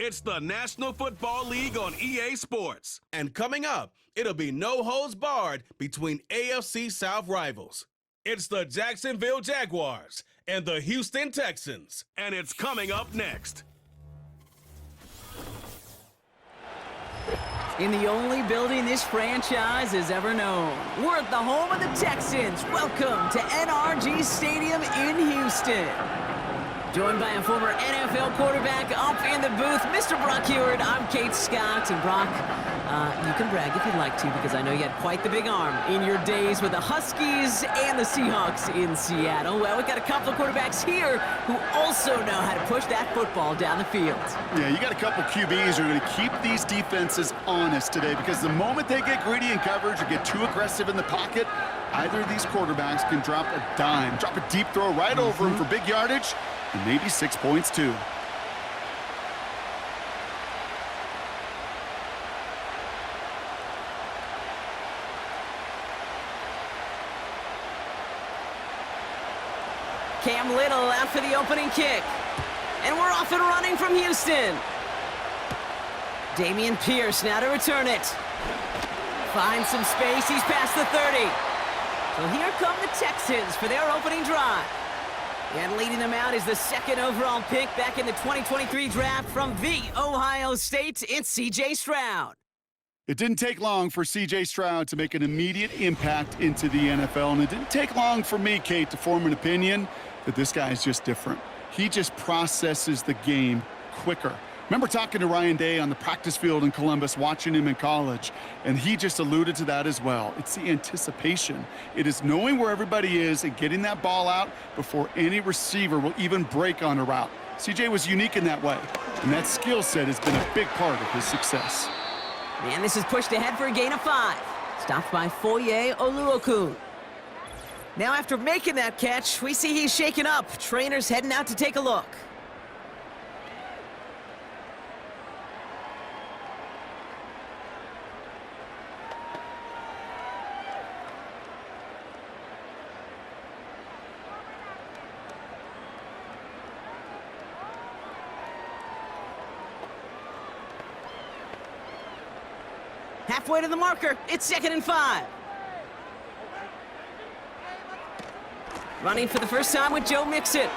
It's the National Football League on EA Sports. And coming up, it'll be no holds barred between AFC South rivals. It's the Jacksonville Jaguars and the Houston Texans. And it's coming up next. In the only building this franchise has ever known, we're at the home of the Texans. Welcome to NRG Stadium in Houston. Joined by a former NFL quarterback up in the booth, Mr. Brock Heward. I'm Kate Scott, and Brock, you can brag if you'd like to, because I know you had quite the big arm in your days with the Huskies and the Seahawks in Seattle. Well, we've got a couple of quarterbacks here who also know how to push that football down the field. Yeah, you got a couple QBs who are going to keep these defenses honest today, because the moment they get greedy in coverage or get too aggressive in the pocket, either of these quarterbacks can drop a dime, drop a deep throw right over him for big yardage, and maybe 6 points too. Cam Little out for the opening kick. And we're off and running from Houston. Damian Pierce now to return it. Finds some space, he's past the 30. So here come the Texans for their opening drive. And leading them out is the second overall pick back in the 2023 draft from the Ohio State. It's C.J. Stroud. It didn't take long for C.J. Stroud to make an immediate impact into the NFL, and it didn't take long for me, Kate, to form an opinion that this guy is just different. He just processes the game quicker. Remember talking to Ryan Day on the practice field in Columbus, watching him in college, and he just alluded to that as well. It's the anticipation. It is knowing where everybody is and getting that ball out before any receiver will even break on a route. CJ was unique in that way, and that skill set has been a big part of his success. And this is pushed ahead for a gain of 5. Stopped by Foye Oluokun. Now after making that catch, we see he's shaken up. Trainer's heading out to take a look. Halfway to the marker, it's 2nd and 5. Running for the first time with Joe Mixon. And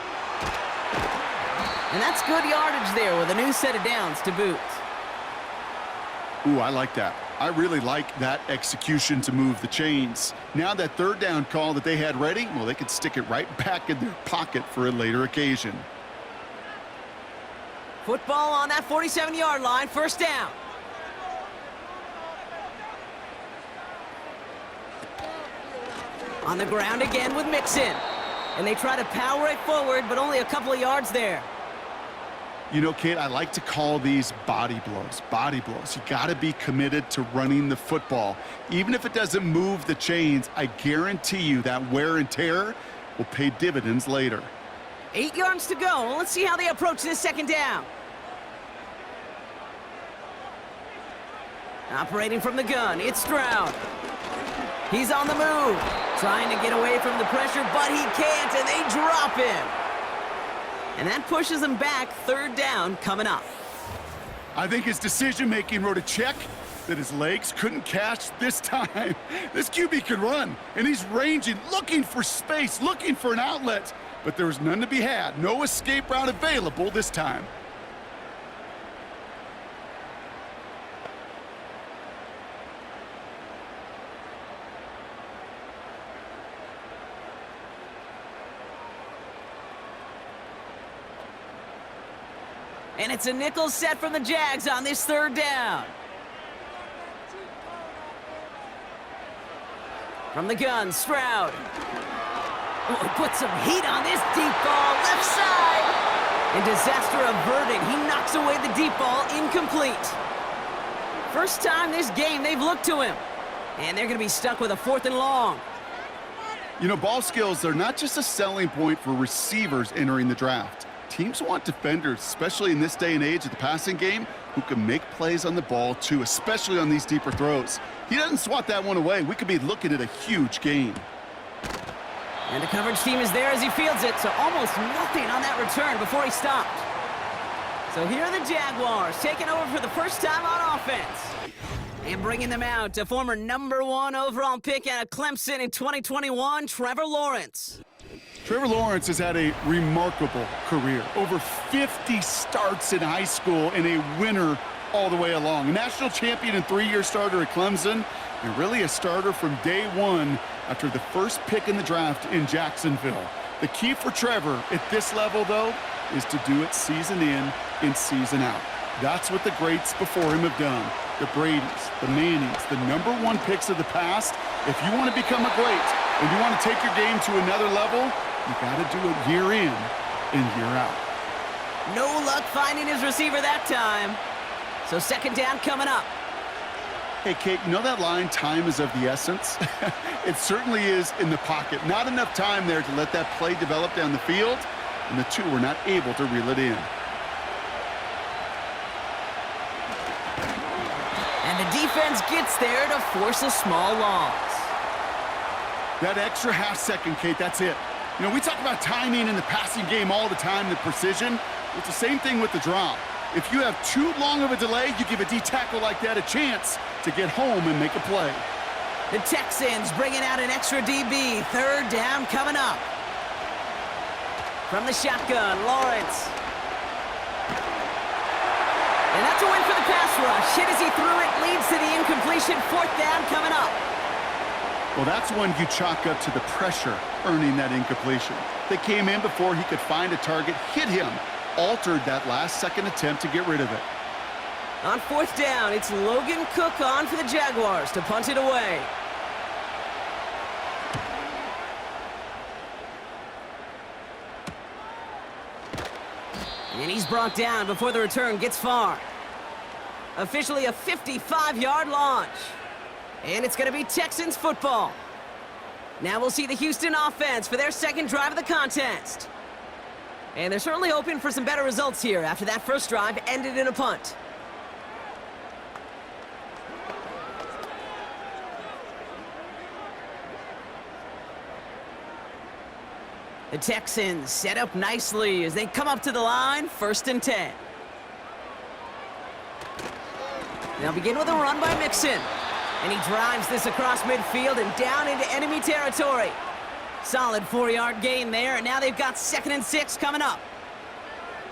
that's good yardage there with a new set of downs to boot. Ooh, I like that. I really like that execution to move the chains. Now that third down call that they had ready, well, they could stick it right back in their pocket for a later occasion. Football on that 47-yard line, first down. On the ground again with Mixon. And they try to power it forward, but only a couple of yards there. You know, Kate, I like to call these body blows. Body blows. You got to be committed to running the football. Even if it doesn't move the chains, I guarantee you that wear and tear will pay dividends later. 8 yards to go. Let's see how they approach this second down. Operating from the gun, it's Stroud. He's on the move, trying to get away from the pressure, but he can't, and they drop him. And that pushes him back, third down coming up. I think his decision-making wrote a check that his legs couldn't catch this time. This QB can run, and he's ranging, looking for space, looking for an outlet. But there was none to be had. No escape route available this time. And it's a nickel set from the Jags on this third down. From the gun, Stroud. Oh, put some heat on this deep ball, left side. And disaster averted. He knocks away the deep ball, incomplete. First time this game they've looked to him. And they're going to be stuck with a 4th and long. You know, ball skills are not just a selling point for receivers entering the draft. Teams want defenders, especially in this day and age of the passing game, who can make plays on the ball too, especially on these deeper throws. He doesn't swat that one away. We could be looking at a huge gain. And the coverage team is there as he fields it, so almost nothing on that return before he stopped. So here are the Jaguars taking over for the first time on offense. And bringing them out to former #1 overall pick out of Clemson in 2021, Trevor Lawrence. Trevor Lawrence has had a remarkable career. Over 50 starts in high school and a winner all the way along. A national champion and 3-year starter at Clemson, and really a starter from day one after the first pick in the draft in Jacksonville. The key for Trevor at this level, though, is to do it season in and season out. That's what the greats before him have done. The Bradys, the Mannings, the #1 picks of the past. If you want to become a great and you want to take your game to another level, you got to do it year in and year out. No luck finding his receiver that time. So second down coming up. Hey, Kate, you know that line, time is of the essence? It certainly is in the pocket. Not enough time there to let that play develop down the field, and the two were not able to reel it in. And the defense gets there to force a small loss. That extra half second, Kate, that's it. You know, we talk about timing in the passing game all the time, the precision. It's the same thing with the drop. If you have too long of a delay, you give a D-tackle like that a chance to get home and make a play. The Texans bringing out an extra DB. Third down coming up. From the shotgun, Lawrence. And that's a win for the pass rush. Hit as he threw it, leads to the incompletion. Fourth down coming up. Well, that's one you chalk up to the pressure earning that incompletion. They came in before he could find a target, hit him, altered that last-second attempt to get rid of it. On fourth down, it's Logan Cook on for the Jaguars to punt it away. And he's brought down before the return gets far. Officially a 55-yard launch. And it's going to be Texans football. Now we'll see the Houston offense for their second drive of the contest. And they're certainly hoping for some better results here after that first drive ended in a punt. The Texans set up nicely as they come up to the line, 1st and 10. They'll begin with a run by Mixon. And he drives this across midfield and down into enemy territory. Solid 4-yard gain there, and now they've got 2nd and 6 coming up.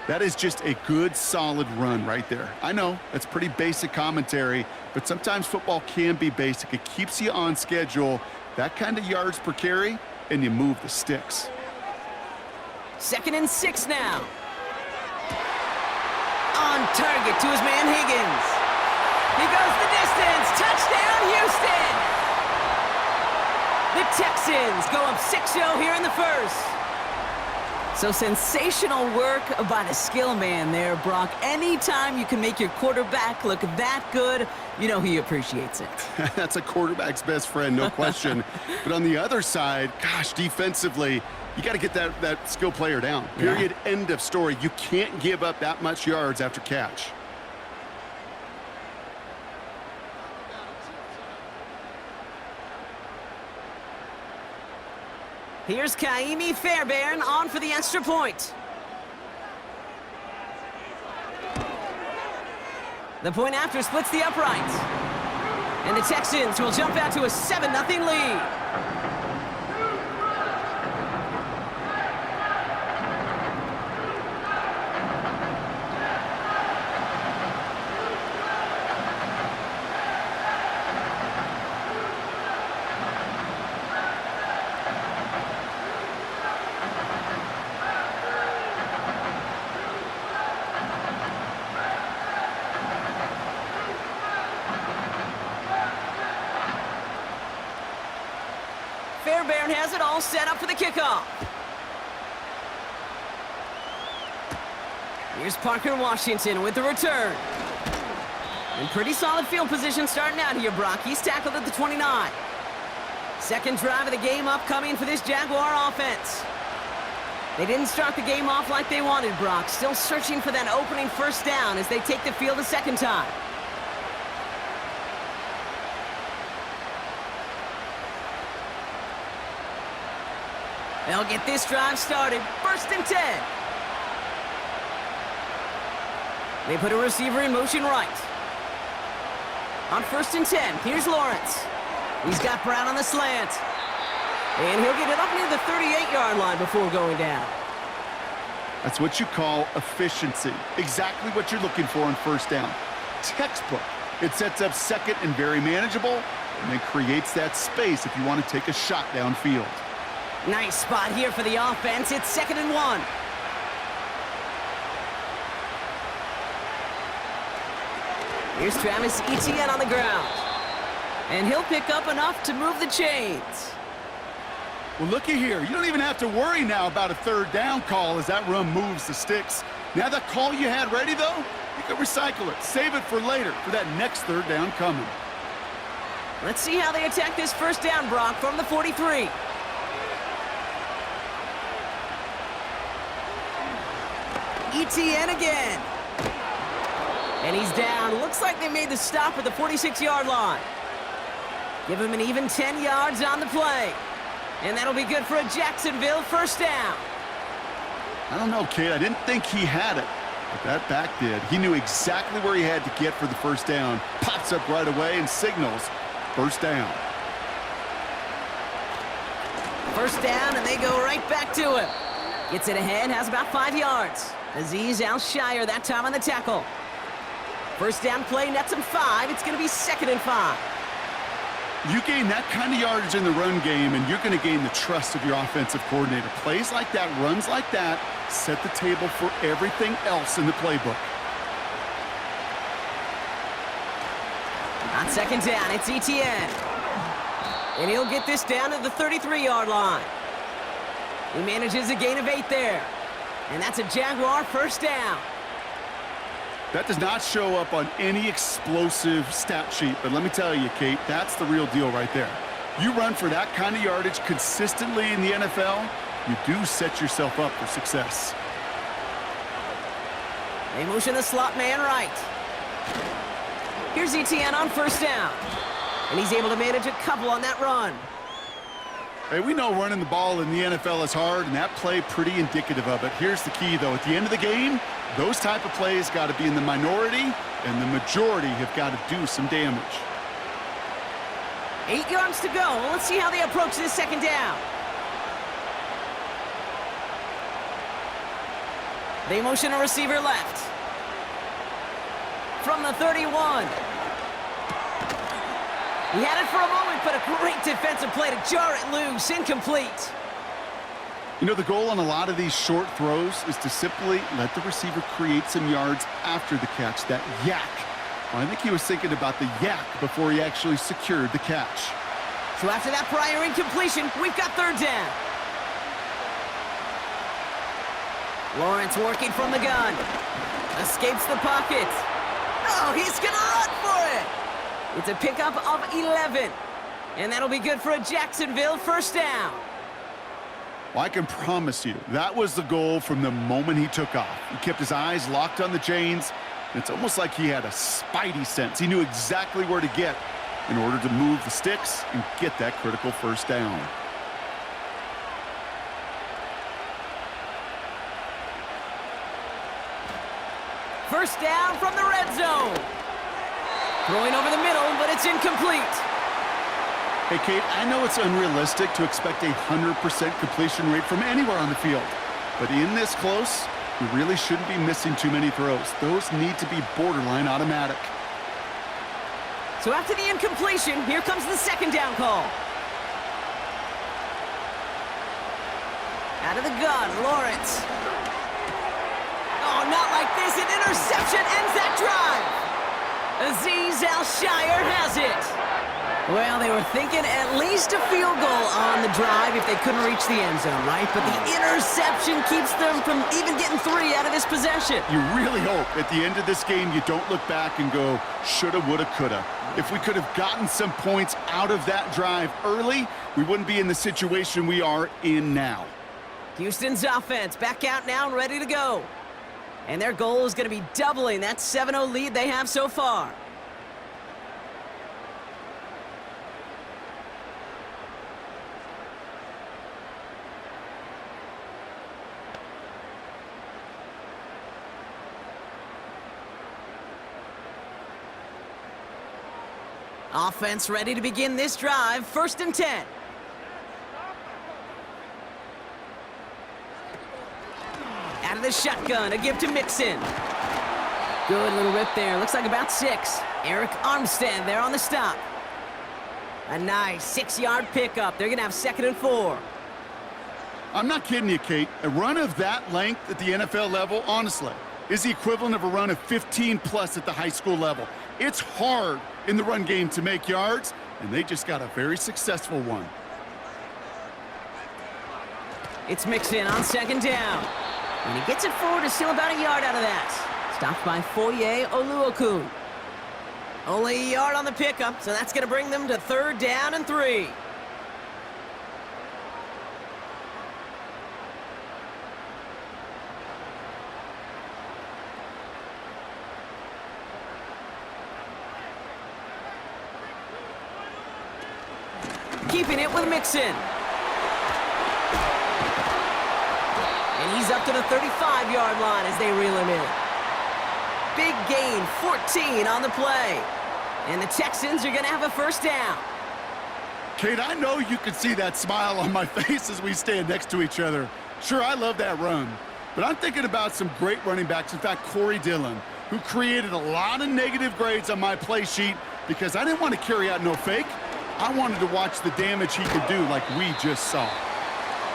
That is just a good, solid run right there. I know, that's pretty basic commentary, but sometimes football can be basic. It keeps you on schedule, that kind of yards per carry, and you move the sticks. 2nd and 6 now. On target to his man Higgins. He goes the distance. Touchdown, Houston! The Texans go up 6-0 here in the first. So sensational work by the skill man there, Brock. Anytime you can make your quarterback look that good, you know he appreciates it. That's a quarterback's best friend, no question. But on the other side, gosh, defensively, you got to get that skill player down. Period, end of story. You can't give up that much yards after catch. Here's Kaimi Fairbairn on for the extra point. The point after splits the uprights. And the Texans will jump out to a 7-0 lead. Fairbairn has it all set up for the kickoff. Here's Parker Washington with the return. In pretty solid field position starting out here, Brock. He's tackled at the 29. Second drive of the game upcoming for this Jaguar offense. They didn't start the game off like they wanted, Brock. Still searching for that opening first down as they take the field a second time. They'll get this drive started. 1st and 10. They put a receiver in motion right. On 1st and 10, here's Lawrence. He's got Brown on the slant. And he'll get it up near the 38-yard line before going down. That's what you call efficiency. Exactly what you're looking for on 1st down. Textbook. It sets up 2nd and very manageable, and then creates that space if you want to take a shot downfield. Nice spot here for the offense. It's 2nd and 1. Here's Travis Etienne on the ground. And he'll pick up enough to move the chains. Well, looky here. You don't even have to worry now about a 3rd down call as that run moves the sticks. Now that call you had ready, though, you can recycle it. Save it for later for that next 3rd down coming. Let's see how they attack this 1st down, Brock, from the 43. Etienne again. And he's down. Looks like they made the stop at the 46-yard line. Give him an even 10 yards on the play. And that'll be good for a Jacksonville 1st down. I don't know, Kate. I didn't think he had it, but that back did. He knew exactly where he had to get for the 1st down. Pops up right away and signals 1st down. 1st down, and they go right back to him. Gets it ahead, has about 5 yards. Azeez Al-Shire that time on the tackle. 1st down play nets him 5. It's going to be 2nd and 5. You gain that kind of yardage in the run game, and you're going to gain the trust of your offensive coordinator. Plays like that, runs like that, set the table for everything else in the playbook. On 2nd down, it's Etienne. And he'll get this down to the 33-yard line. He manages a gain of 8 there. And that's a Jaguar 1st down. That does not show up on any explosive stat sheet, but let me tell you, Kate, that's the real deal right there. You run for that kind of yardage consistently in the NFL, you do set yourself up for success. They motion the slot man right. Here's Etienne on 1st down. And he's able to manage a couple on that run. Hey, we know running the ball in the NFL is hard, and that play pretty indicative of it. Here's the key, though. At the end of the game, those type of plays got to be in the minority, and the majority have got to do some damage. 8 yards to go. Let's see how they approach this 2nd down. They motion a receiver left. From the 31. He had it for a moment, but a great defensive play to jar it loose. Incomplete. You know, the goal on a lot of these short throws is to simply let the receiver create some yards after the catch, that yak. Well, I think he was thinking about the yak before he actually secured the catch. So after that prior incompletion, we've got 3rd down. Lawrence working from the gun. Escapes the pocket. Oh, he's going to run for it. It's a pickup of 11. And that'll be good for a Jacksonville 1st down. Well, I can promise you, that was the goal from the moment he took off. He kept his eyes locked on the chains. It's almost like he had a spidey sense. He knew exactly where to get in order to move the sticks and get that critical 1st down. First down from the red zone. Throwing over the middle, but it's incomplete. Hey, Kate, I know it's unrealistic to expect a 100% completion rate from anywhere on the field. But in this close, you really shouldn't be missing too many throws. Those need to be borderline automatic. So after the incompletion, here comes the 2nd down call. Out of the gun, Lawrence. Oh, not like this. An interception ends that drive. Azeez Al-Shire has it. Well, they were thinking at least a field goal on the drive if they couldn't reach the end zone, right? But the interception keeps them from even getting 3 out of this possession. You really hope at the end of this game you don't look back and go, shoulda, woulda, coulda. If we could have gotten some points out of that drive early, we wouldn't be in the situation we are in now. Houston's offense back out now and ready to go. And their goal is going to be doubling that 7-0 lead they have so far. Offense ready to begin this drive. 1st and 10. Out of the shotgun, a give to Mixon. Good little rip there. Looks like about 6. Eric Armstead there on the stop. A nice 6-yard pickup. They're going to have 2nd and 4. I'm not kidding you, Kate. A run of that length at the NFL level, honestly, is the equivalent of a run of 15+ at the high school level. It's hard in the run game to make yards, and they just got a very successful one. It's Mixon on 2nd down. And he gets it forward to steal about a yard out of that. Stopped by Foye Oluokun. Only a yard on the pickup, so that's going to bring them to 3rd down and 3. Keeping it with Mixon. And he's up to the 35-yard line as they reel him in. Big gain, 14 on the play. And the Texans are going to have a 1st down. Kate, I know you can see that smile on my face as we stand next to each other. Sure, I love that run. But I'm thinking about some great running backs. In fact, Corey Dillon, who created a lot of negative grades on my play sheet because I didn't want to carry out no fake. I wanted to watch the damage he could do like we just saw.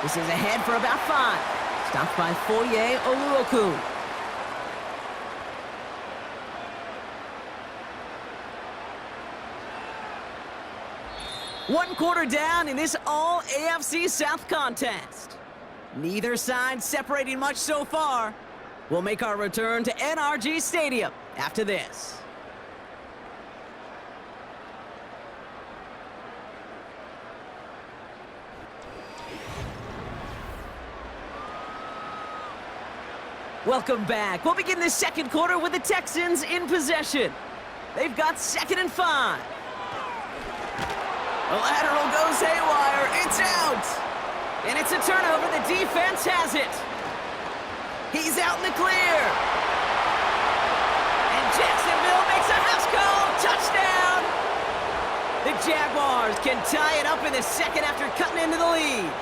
This is ahead for about 5. Stopped by Foye Oluokun. One quarter down in this all AFC South contest. Neither side separating much so far. We'll make our return to NRG Stadium after this. Welcome back. We'll begin the 2nd quarter with the Texans in possession. They've got 2nd and 5. The lateral goes haywire. It's out. And it's a turnover. The defense has it. He's out in the clear. And Jacksonville makes a house call. Touchdown. The Jaguars can tie it up in the 2nd after cutting into the lead.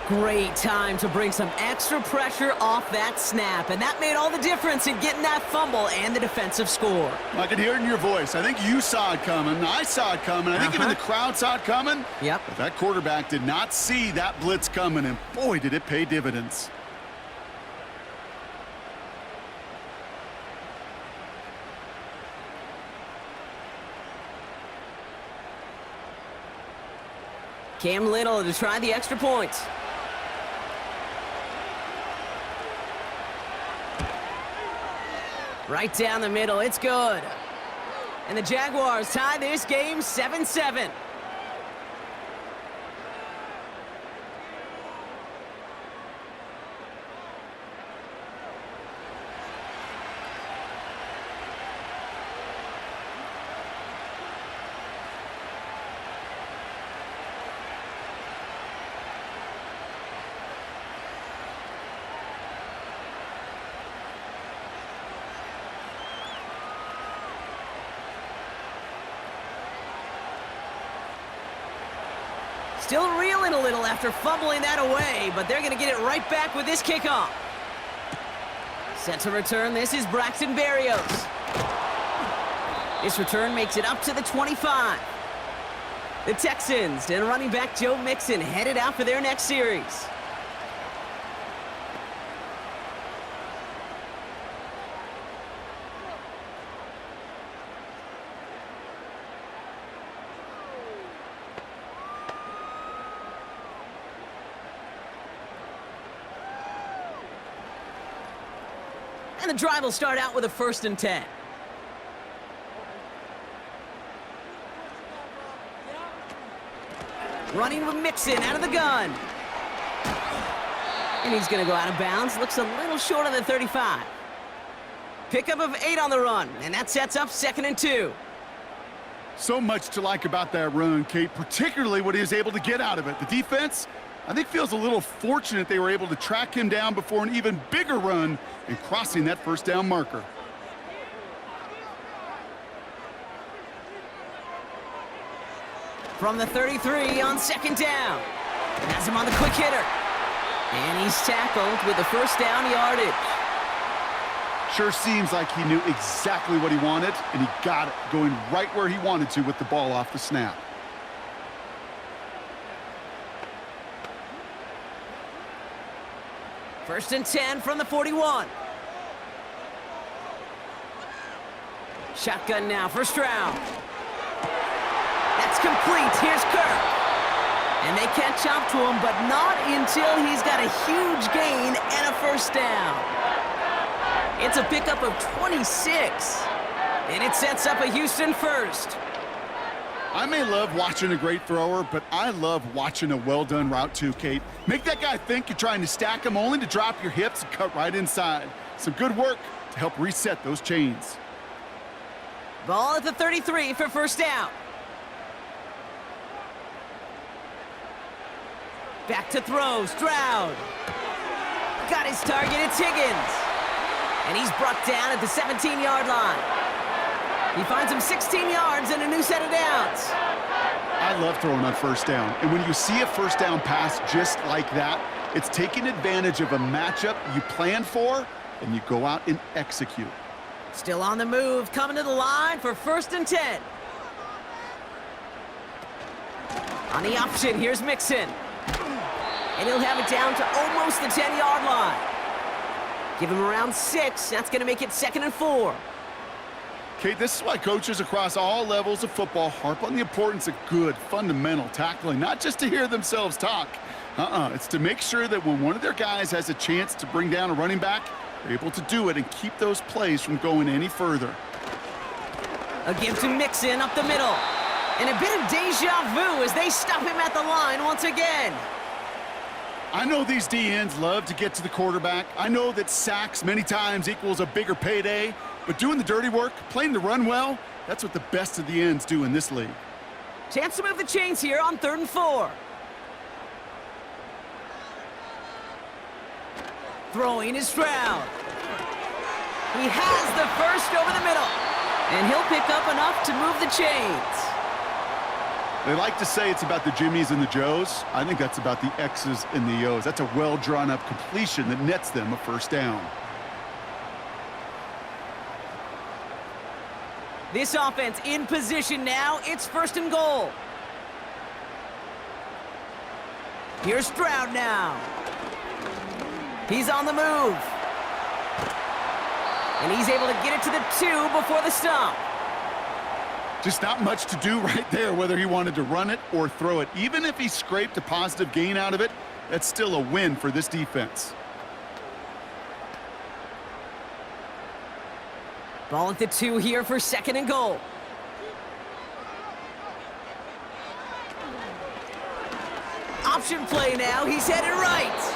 Great time to bring some extra pressure off that snap, and that made all the difference in getting that fumble and the defensive score. I can hear it in your voice. I think you saw it coming. I saw it coming. I think even the crowd saw it coming. Yep. But that quarterback did not see that blitz coming, and boy, did it pay dividends. Cam Little to try the extra point. Right down the middle, it's good. And the Jaguars tie this game 7-7. Still reeling a little after fumbling that away, but they're going to get it right back with this kickoff. Set to return, this is Braxton Berrios. This return makes it up to the 25. The Texans and running back Joe Mixon headed out for their next series. And the drive will start out with a 1st and 10. Running with Mixon out of the gun. And he's going to go out of bounds. Looks a little short of the 35. Pickup of 8 on the run, and that sets up 2nd and 2. So much to like about that run, Kate, particularly what he was able to get out of it. The defense, I think, feels a little fortunate they were able to track him down before an even bigger run and crossing that 1st down marker. From the 33 on second down. Has him on the quick hitter. And he's tackled with the first down yardage. Sure seems like he knew exactly what he wanted, and he got it, going right where he wanted to with the ball off the snap. First and 10 from the 41. Shotgun now for Stroud. That's complete. Here's Kirk. And they catch up to him, but not until he's got a huge gain and a first down. It's a pickup of 26. And it sets up a Houston first. I may love watching a great thrower, but I love watching a well-done route too, Kate. Make that guy think you're trying to stack him only to drop your hips and cut right inside. Some good work to help reset those chains. Ball at the 33 for first down. Back to throw, Stroud. Got his target, it's Higgins. And he's brought down at the 17-yard line. He finds him 16 yards and a new set of downs. I love throwing on first down. And when you see a first down pass just like that, it's taking advantage of a matchup you planned for, and you go out and execute. Still on the move, coming to the line for first and 10. On the option, here's Mixon. And he'll have it down to almost the 10-yard line. Give him around 6. That's going to make it 2nd and 4. Kate, this is why coaches across all levels of football harp on the importance of good, fundamental tackling, not just to hear themselves talk. It's to make sure that when one of their guys has a chance to bring down a running back, they're able to do it and keep those plays from going any further. A give to Mixon up the middle. And a bit of deja vu as they stop him at the line once again. I know these DNs love to get to the quarterback. I know that sacks many times equals a bigger payday, but doing the dirty work, playing the run well, that's what the best of the ends do in this league. Chance to move the chains here on 3rd and 4. Throwing is Stroud. He has the first over the middle. And he'll pick up enough to move the chains. They like to say it's about the Jimmies and the Joes. I think that's about the X's and the O's. That's a well-drawn-up completion that nets them a first down. This offense in position now. It's 1st and goal. Here's Stroud now. He's on the move. And he's able to get it to the 2 before the stop. Just not much to do right there, whether he wanted to run it or throw it. Even if he scraped a positive gain out of it, that's still a win for this defense. Ball at the 2 here for 2nd and goal. Option play now. He's headed right.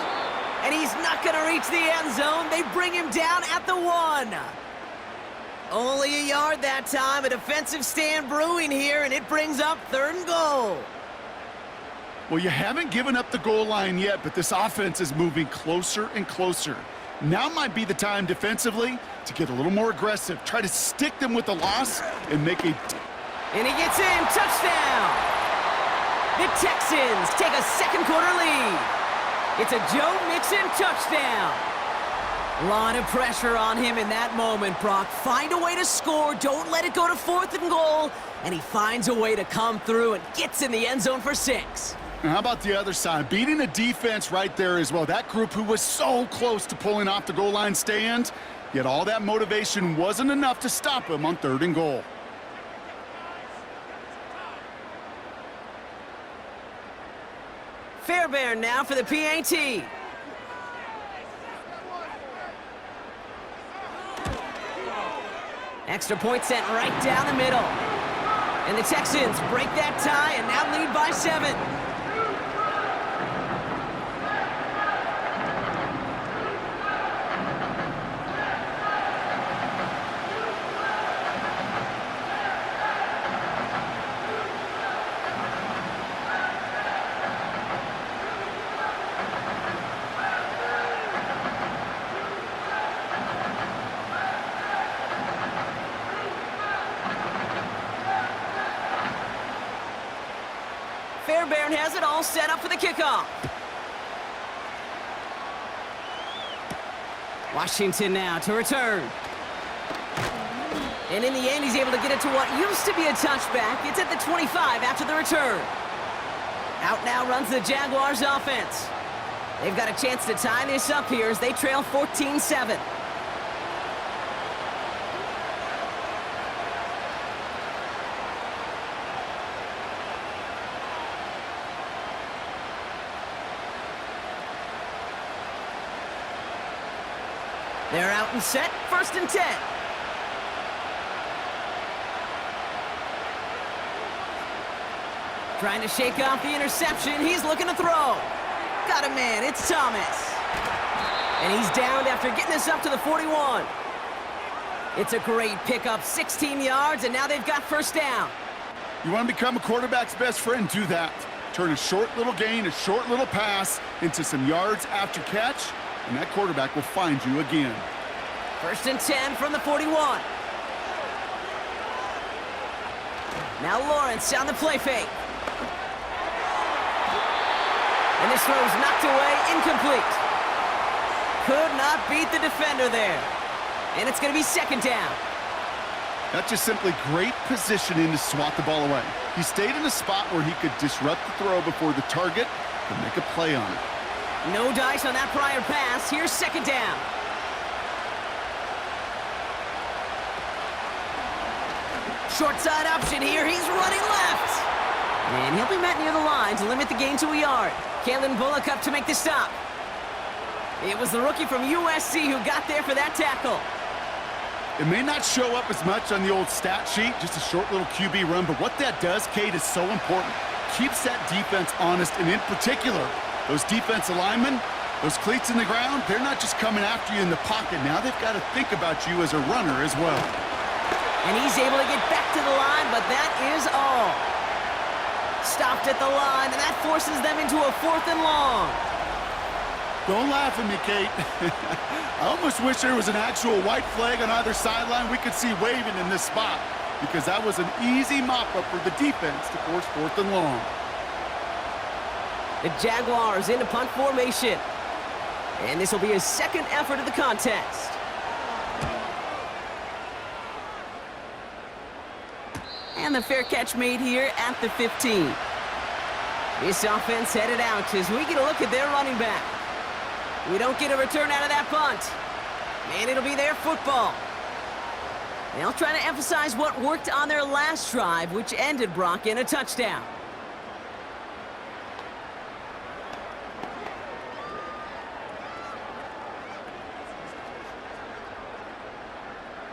And he's not going to reach the end zone. They bring him down at the 1. Only a yard that time. A defensive stand brewing here, and it brings up 3rd and goal. Well, you haven't given up the goal line yet, but this offense is moving closer and closer. Now might be the time defensively to get a little more aggressive. Try to stick them with the loss and make a... And he gets in. Touchdown. The Texans take a 2nd quarter lead. It's a Joe Mixon touchdown. A lot of pressure on him in that moment, Brock. Find a way to score. Don't let it go to 4th and goal. And he finds a way to come through and gets in the end zone for 6. And how about the other side? Beating a defense right there as well. That group who was so close to pulling off the goal line stand, yet all that motivation wasn't enough to stop him on 3rd and goal. Fairbairn now for the PAT. Extra point sent right down the middle. And the Texans break that tie and now lead by 7. Bear Baron has it all set up for the kickoff. Washington now to return. And in the end, he's able to get it to what used to be a touchback. It's at the 25 after the return. Out now runs the Jaguars offense. They've got a chance to tie this up here as they trail 14-7. They're out and set, 1st and 10. Trying to shake off the interception. He's looking to throw. Got a man, it's Thomas. And he's downed after getting this up to the 41. It's a great pickup, 16 yards, and now they've got 1st down. You want to become a quarterback's best friend, do that. Turn a short little gain, a short little pass into some yards after catch, and that quarterback will find you again. 1st and 10 from the 41. Now Lawrence on the play fake. And this throw's knocked away, incomplete. Could not beat the defender there. And it's going to be 2nd down. That's just simply great positioning to swat the ball away. He stayed in a spot where he could disrupt the throw before the target could make a play on it. No dice on that prior pass. Here's 2nd down. Short side option here. He's running left. And he'll be met near the line to limit the gain to a yard. Kalen Bullock up to make the stop. It was the rookie from USC who got there for that tackle. It may not show up as much on the old stat sheet, just a short little QB run, but what that does, Kate, is so important. Keeps that defense honest, and in particular, those defensive linemen, those cleats in the ground, they're not just coming after you in the pocket. Now they've got to think about you as a runner as well. And he's able to get back to the line, but that is all. Stopped at the line, and that forces them into a 4th and long. Don't laugh at me, Kate. I almost wish there was an actual white flag on either sideline we could see waving in this spot, because that was an easy mop-up for the defense to force 4th and long. The Jaguars into punt formation. And this will be his 2nd effort of the contest. And the fair catch made here at the 15. This offense headed out as we get a look at their running back. We don't get a return out of that punt. And it'll be their football. They'll try to emphasize what worked on their last drive, which ended, Brock, in a touchdown.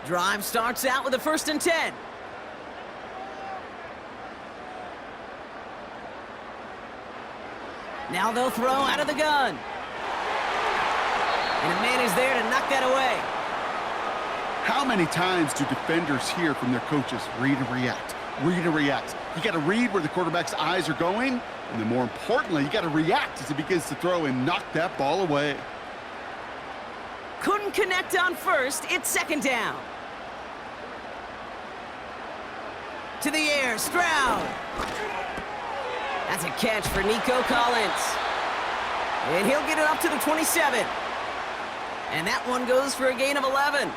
Drive starts out with a 1st and 10. Now they'll throw out of the gun. And a man is there to knock that away. How many times do defenders hear from their coaches, read and react, read and react? You got to read where the quarterback's eyes are going, and then more importantly, you got to react as he begins to throw and knock that ball away. Couldn't connect on 1st. It's 2nd down. To the air, Stroud. That's a catch for Nico Collins. And he'll get it up to the 27. And that one goes for a gain of 11.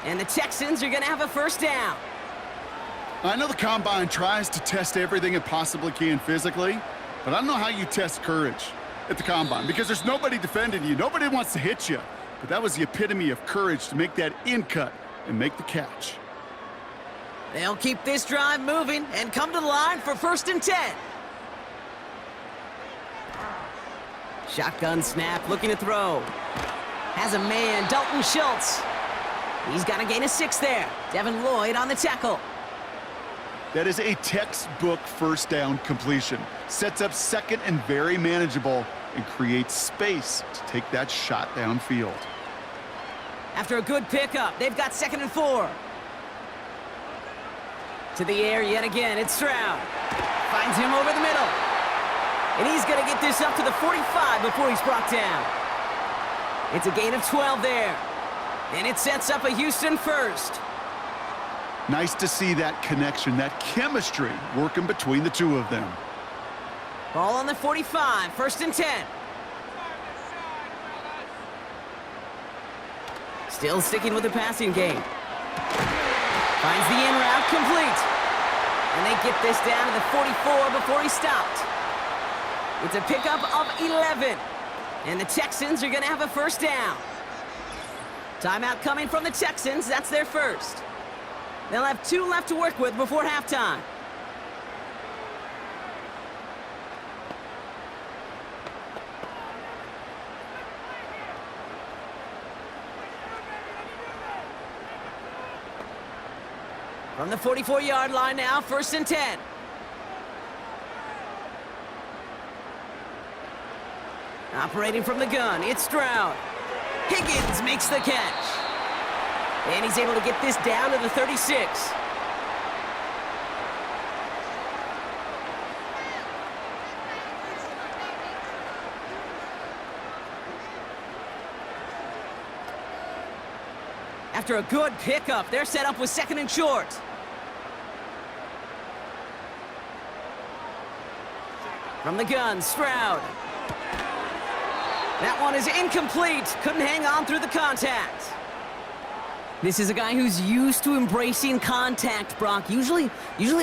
And the Texans are going to have a 1st down. I know the Combine tries to test everything it possibly can physically, but I don't know how you test courage at the Combine, because there's nobody defending you. Nobody wants to hit you. But that was the epitome of courage to make that in cut and make the catch. They'll keep this drive moving and come to the line for 1st and 10. Shotgun snap, looking to throw. Has a man, Dalton Schultz. He's got a gain of 6 there. Devin Lloyd on the tackle. That is a textbook 1st down completion. Sets up 2nd and very manageable and creates space to take that shot downfield. After a good pickup, they've got 2nd and 4. To the air yet again, it's Stroud. Finds him over the middle. And he's going to get this up to the 45 before he's brought down. It's a gain of 12 there. And it sets up a Houston 1st. Nice to see that connection, that chemistry working between the two of them. Ball on the 45, 1st and 10. Still sticking with the passing game. Finds the in route, complete. And they get this down to the 44 before he stopped. It's a pickup of 11. And the Texans are going to have a 1st down. Timeout coming from the Texans. That's their 1st. They'll have 2 left to work with before halftime. From the 44-yard line now, 1st and 10. Operating from the gun, it's Stroud. Higgins makes the catch. And he's able to get this down to the 36. After a good pickup, they're set up with 2nd and short. From the gun, Stroud. That one is incomplete. Couldn't hang on through the contact. This is a guy who's used to embracing contact, Brock. Usually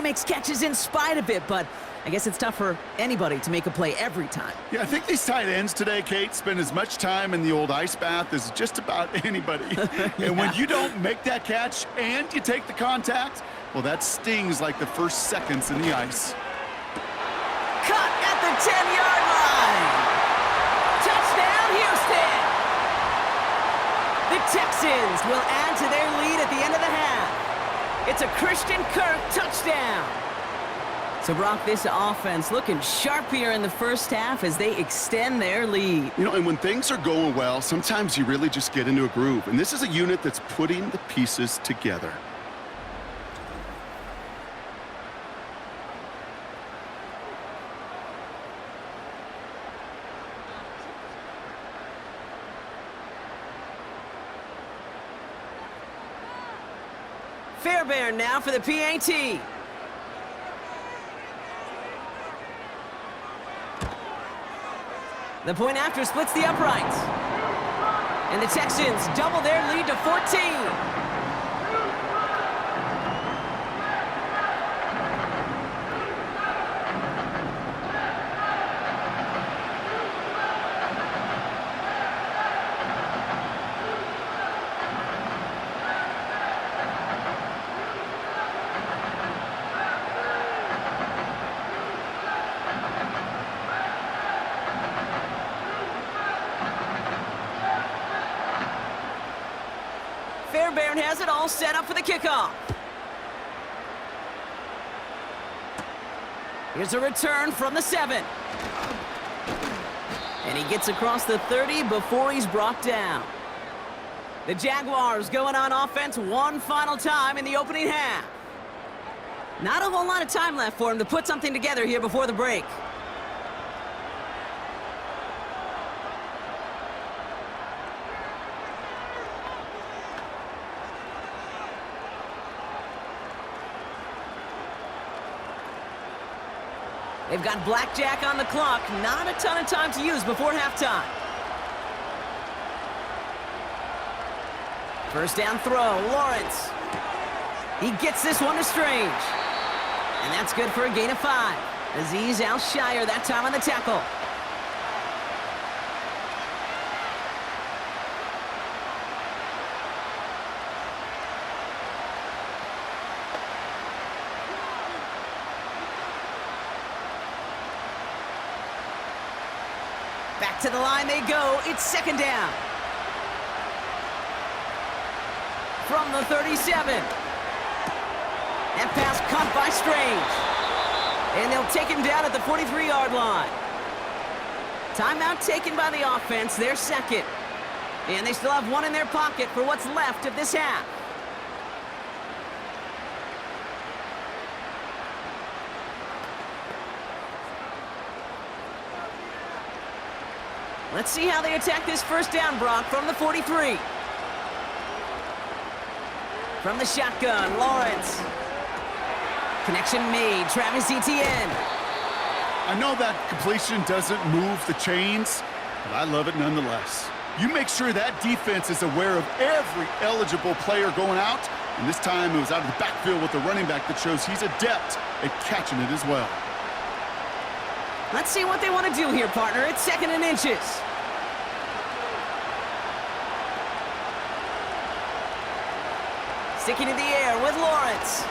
makes catches in spite of it, but I guess it's tough for anybody to make a play every time. Yeah, I think these tight ends today, Kate, spend as much time in the old ice bath as just about anybody. Yeah. And when you don't make that catch and you take the contact, well, that stings like the first seconds in the ice. Cut at the 10-yard line. Touchdown, Houston. The Texans will add to their lead at the end of the half. It's a Christian Kirk touchdown. So, Brock, this offense looking sharp here in the 1st half as they extend their lead. You know, and when things are going well, sometimes you really just get into a groove. And this is a unit that's putting the pieces together. Fairbairn now for the PAT. The point after splits the uprights. And the Texans double their lead to 14. Fairbairn has it all set up for the kickoff. Here's a return from the 7. And he gets across the 30 before he's brought down. The Jaguars going on offense one final time in the opening half. Not a whole lot of time left for him to put something together here before the break. They've got blackjack on the clock. Not a ton of time to use before halftime. 1st down throw, Lawrence. He gets this one to Strange. And that's good for a gain of 5. Azeez Al-Shire that time on the tackle. Back to the line they go. It's 2nd down. From the 37. That pass caught by Strange. And they'll take him down at the 43-yard line. Timeout taken by the offense, their 2nd. And they still have one in their pocket for what's left of this half. Let's see how they attack this 1st down, Brock, from the 43. From the shotgun, Lawrence. Connection made, Travis Etienne. I know that completion doesn't move the chains, but I love it nonetheless. You make sure that defense is aware of every eligible player going out, and this time it was out of the backfield with the running back that shows he's adept at catching it as well. Let's see what they want to do here, partner. It's 2nd and inches. Sticking in the air with Lawrence.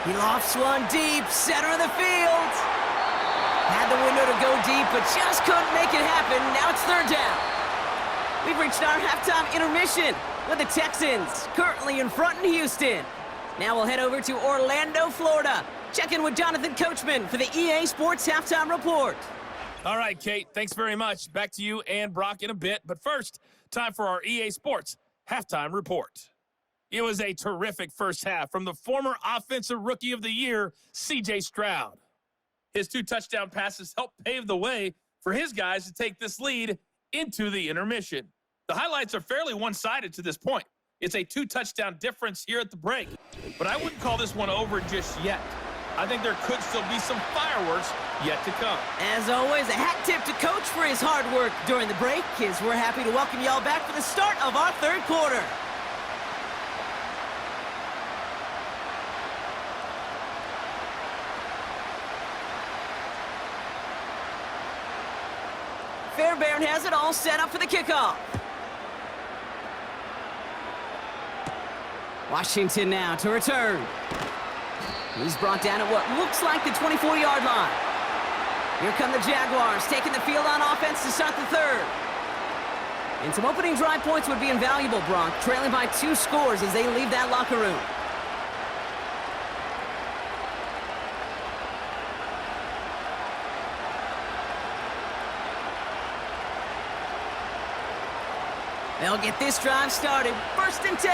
He lofts one deep, center of the field. Had the window to go deep, but just couldn't make it happen. Now it's 3rd down. We've reached our halftime intermission with the Texans currently in front in Houston. Now we'll head over to Orlando, Florida. Check in with Jonathan Coachman for the EA Sports Halftime Report. All right, Kate, thanks very much. Back to you and Brock in a bit. But first, time for our EA Sports Halftime Report. It was a terrific first half from the former Offensive Rookie of the Year, C.J. Stroud. His 2 touchdown passes helped pave the way for his guys to take this lead into the intermission. The highlights are fairly one-sided to this point. It's a 2 touchdown difference here at the break, but I wouldn't call this one over just yet. I think there could still be some fireworks yet to come. As always, a hat tip to Coach for his hard work during the break, as we're happy to welcome y'all back for the start of our 3rd quarter. Fairbairn has it all set up for the kickoff. Washington now to return. He's brought down at what looks like the 24-yard line. Here come the Jaguars taking the field on offense to start the 3rd. And some opening drive points would be invaluable, Brock, trailing by 2 scores as they leave that locker room. They'll get this drive started. 1st and 10.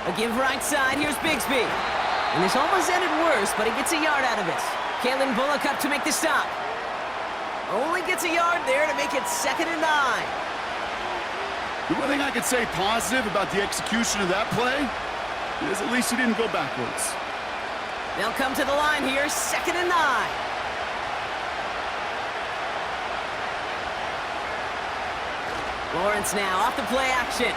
A give right side. Here's Bigsby. And this almost ended worse, but he gets a yard out of it. Kalen Bullock up to make the stop. Only gets a yard there to make it 2nd and 9. The one thing I could say positive about the execution of that play is at least he didn't go backwards. They'll come to the line here. 2nd and 9. Lawrence now off the play action.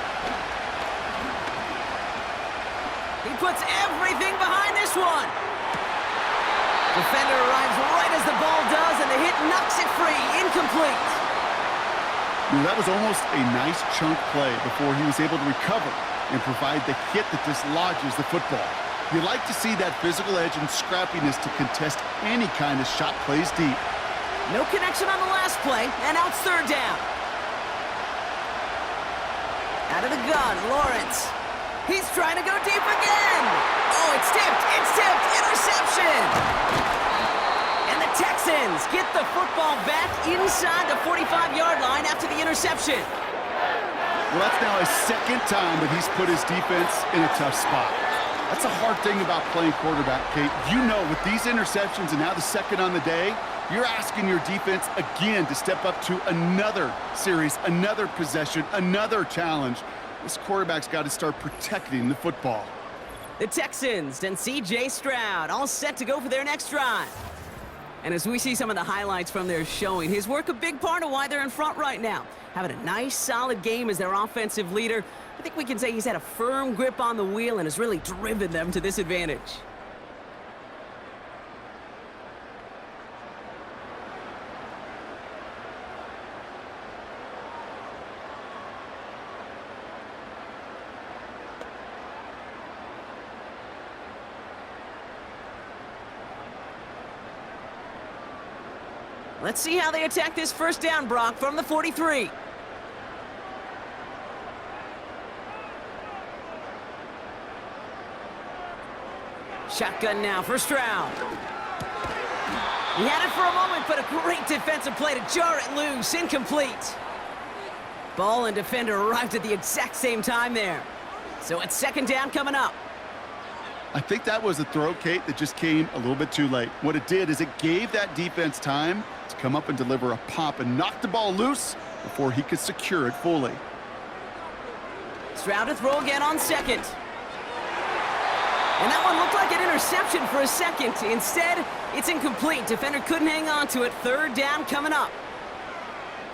He puts everything behind this one. Defender arrives right as the ball does, and the hit knocks it free. Incomplete. That was almost a nice chunk play before he was able to recover and provide the hit that dislodges the football. You like to see that physical edge and scrappiness to contest any kind of shot plays deep. No connection on the last play, and now it's 3rd down. Out of the gun, Lawrence. He's trying to go deep again. Oh, it's tipped. It's tipped. Interception. And the Texans get the football back inside the 45-yard line after the interception. Well, that's now his 2nd time that he's put his defense in a tough spot. That's a hard thing about playing quarterback, Kate. You know, with these interceptions and now the 2nd on the day, you're asking your defense again to step up to another series, another possession, another challenge. This quarterback's got to start protecting the football. The Texans and C.J. Stroud all set to go for their next drive. And as we see some of the highlights from their showing, his work a big part of why they're in front right now. Having a nice, solid game as their offensive leader. I think we can say he's had a firm grip on the wheel and has really driven them to this advantage. Let's see how they attack this 1st down, Brock, from the 43. Shotgun now for Stroud. He had it for a moment, but a great defensive play to jar it loose. Incomplete. Ball and defender arrived at the exact same time there. So it's 2nd down coming up. I think that was a throw, Kate, that just came a little bit too late. What it did is it gave that defense time to come up and deliver a pop and knock the ball loose before he could secure it fully. Stroud to throw again on 2nd. And that one looked like an interception for a second. Instead, it's incomplete. Defender couldn't hang on to it. Third down coming up.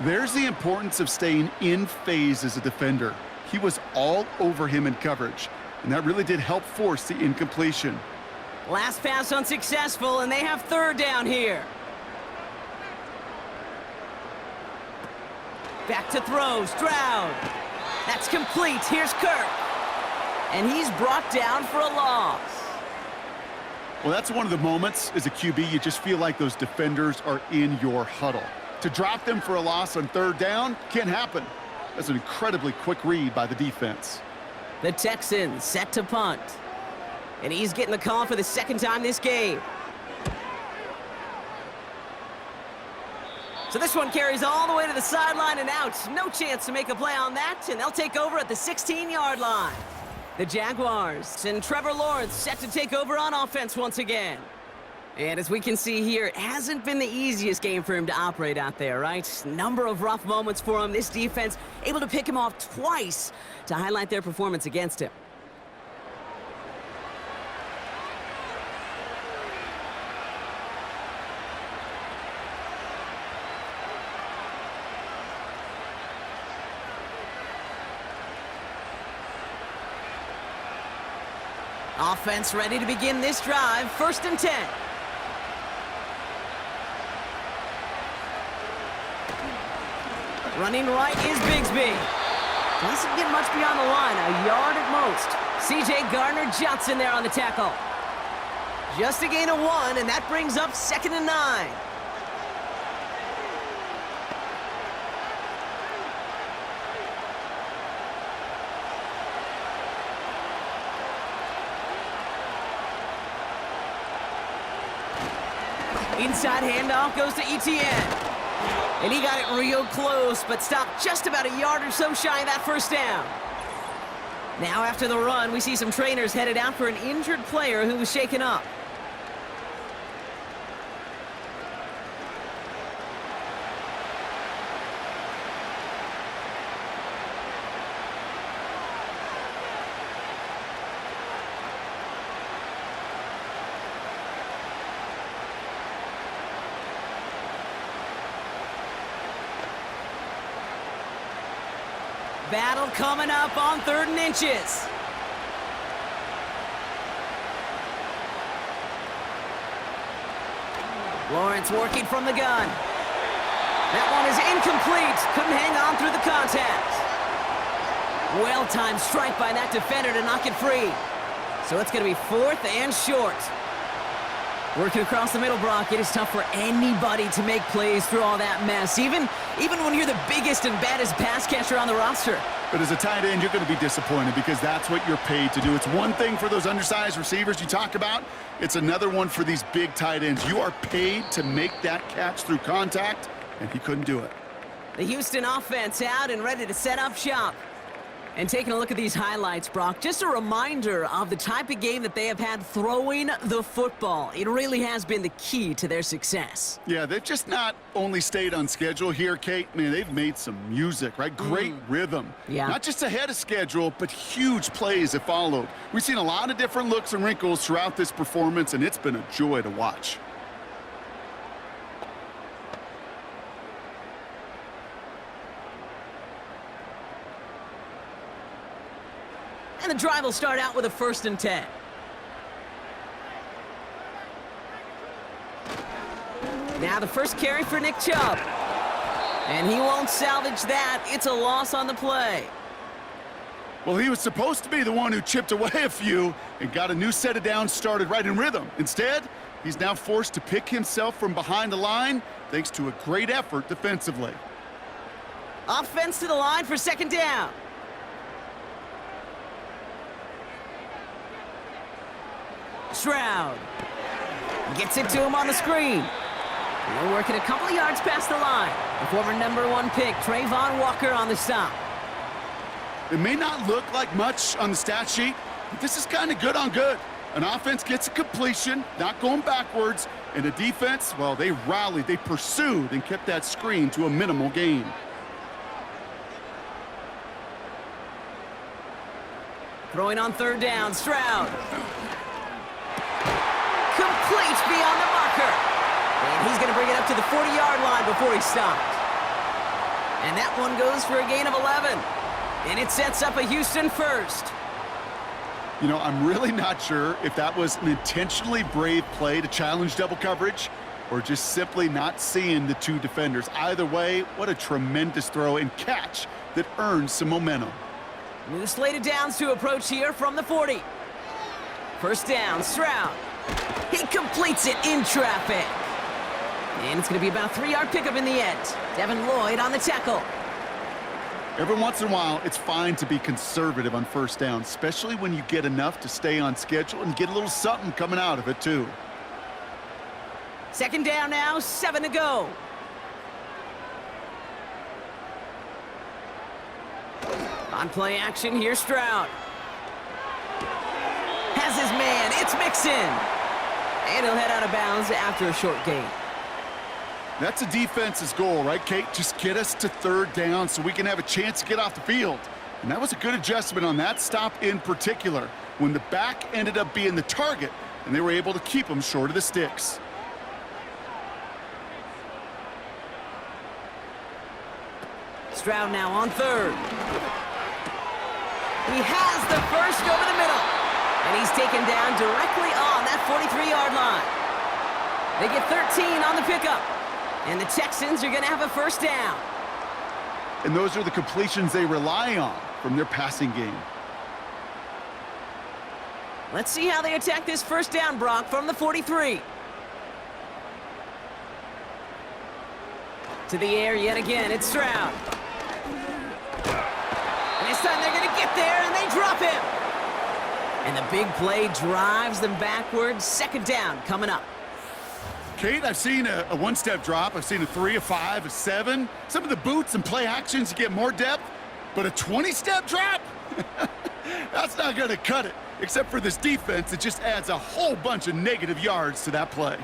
There's the importance of staying in phase as a defender. He was all over him in coverage, and that really did help force the incompletion. Last pass unsuccessful, and they have third down here. Back to throw, Stroud. That's complete. Here's Kirk. And he's brought down for a loss. Well, that's one of the moments as a QB, you just feel like those defenders are in your huddle. To drop them for a loss on third down can't happen. That's an incredibly quick read by the defense. The Texans set to punt. And he's getting the call for the second time this game. So this one carries all the way to the sideline and out. No chance to make a play on that, and they'll take over at the 16-yard line. The Jaguars and Trevor Lawrence set to take over on offense once again. And as we can see here, it hasn't been the easiest game for him to operate out there, right? Number of rough moments for him. This defense able to pick him off twice to highlight their performance against him. Offense ready to begin this drive. 1st and 10. Running right is Bigsby. Doesn't get much beyond the line, a yard at most. C.J. Gardner-Johnson there on the tackle. Just a gain of 1, and that brings up 2nd and 9. Inside handoff goes to Etienne. And he got it real close, but stopped just about a yard or so shy of that first down. Now after the run, we see some trainers headed out for an injured player who was shaken up. Battle coming up on 3rd and inches. Lawrence working from the gun. That one is incomplete. Couldn't hang on through the contact. Well-timed strike by that defender to knock it free. So it's going to be 4th and short. Working across the middle, Brock, it is tough for anybody to make plays through all that mess, even when you're the biggest and baddest pass catcher on the roster. But as a tight end, you're going to be disappointed because that's what you're paid to do. It's one thing for those undersized receivers you talk about. It's another one for these big tight ends. You are paid to make that catch through contact, and he couldn't do it. The Houston offense out and ready to set up shop. And taking a look at these highlights, Brock, just a reminder of the type of game that they have had throwing the football. It really has been the key to their success. Yeah, they've just not only stayed on schedule here, Kate. Man, they've made some music, right? Great rhythm. Yeah. Not just ahead of schedule, but huge plays have followed. We've seen a lot of different looks and wrinkles throughout this performance, and it's been a joy to watch. And the drive will start out with a 1st and 10. Now the first carry for Nick Chubb. And he won't salvage that. It's a loss on the play. Well, he was supposed to be the one who chipped away a few and got a new set of downs started right in rhythm. Instead, he's now forced to pick himself from behind the line thanks to a great effort defensively. Offense to the line for 2nd down. Stroud gets it to him on the screen. They're working a couple of yards past the line. The former #1 pick, Trayvon Walker, on the stop. It may not look like much on the stat sheet, but this is kind of good on good. An offense gets a completion, not going backwards, and a defense, well, they rallied, they pursued, and kept that screen to a minimal gain. Throwing on 3rd down, Stroud. Completes beyond the marker. And he's going to bring it up to the 40-yard line before he stopped. And that one goes for a gain of 11. And it sets up a Houston first. You know, I'm really not sure if that was an intentionally brave play to challenge double coverage or just simply not seeing the two defenders. Either way, what a tremendous throw and catch that earns some momentum. New slated downs to approach here from the 40. First down, Stroud. He completes it in traffic. And it's going to be about a 3-yard pickup in the end. Devin Lloyd on the tackle. Every once in a while, it's fine to be conservative on first down, especially when you get enough to stay on schedule and get a little something coming out of it, too. Second down now, 7 to go. On play action, here's Stroud. Has his man, it's Mixon. And he'll head out of bounds after a short gain. That's a defense's goal, right, Kate? Just get us to third down so we can have a chance to get off the field. And that was a good adjustment on that stop in particular, when the back ended up being the target, and they were able to keep him short of the sticks. Stroud now on third. He has the first over the middle. And he's taken down directly on that 43-yard line. They get 13 on the pickup. And the Texans are going to have a first down. And those are the completions they rely on from their passing game. Let's see how they attack this first down, Brock, from the 43. To the air yet again, it's Stroud. And this time they're going to get there, and they drop him. And the big play drives them backwards. Second down coming up. Kate, I've seen a one-step drop. I've seen a 3, a 5, a 7. Some of the boots and play actions you get more depth, but a 20-step drop? That's not going to cut it. Except for this defense, it just adds a whole bunch of negative yards to that play.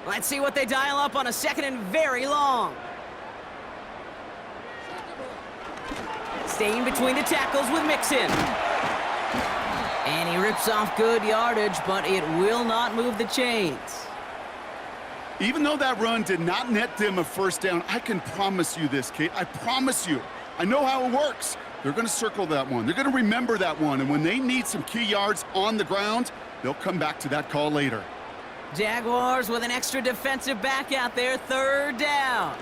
Let's see what they dial up on a second and very long. Staying between the tackles with Mixon. And he rips off good yardage, but it will not move the chains. Even though that run did not net them a first down, I can promise you this, Kate. I promise you. I know how it works. They're going to circle that one. They're going to remember that one. And when they need some key yards on the ground, they'll come back to that call later. Jaguars with an extra defensive back out there, third down.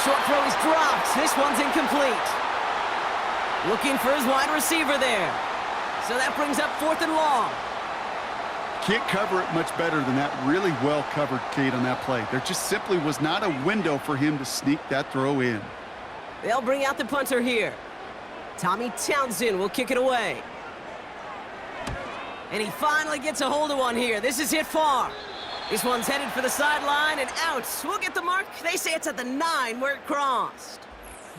Short throw is dropped. This one's incomplete. Looking for his wide receiver there. So that brings up fourth and long. Can't cover it much better than that. Really well covered, Kate, on that play. There just simply was not a window for him to sneak that throw in. They'll bring out the punter here. Tommy Townsend will kick it away. And he finally gets a hold of one here. This is hit far. This one's headed for the sideline and out. We'll get the mark. They say it's at the 9 where it crossed.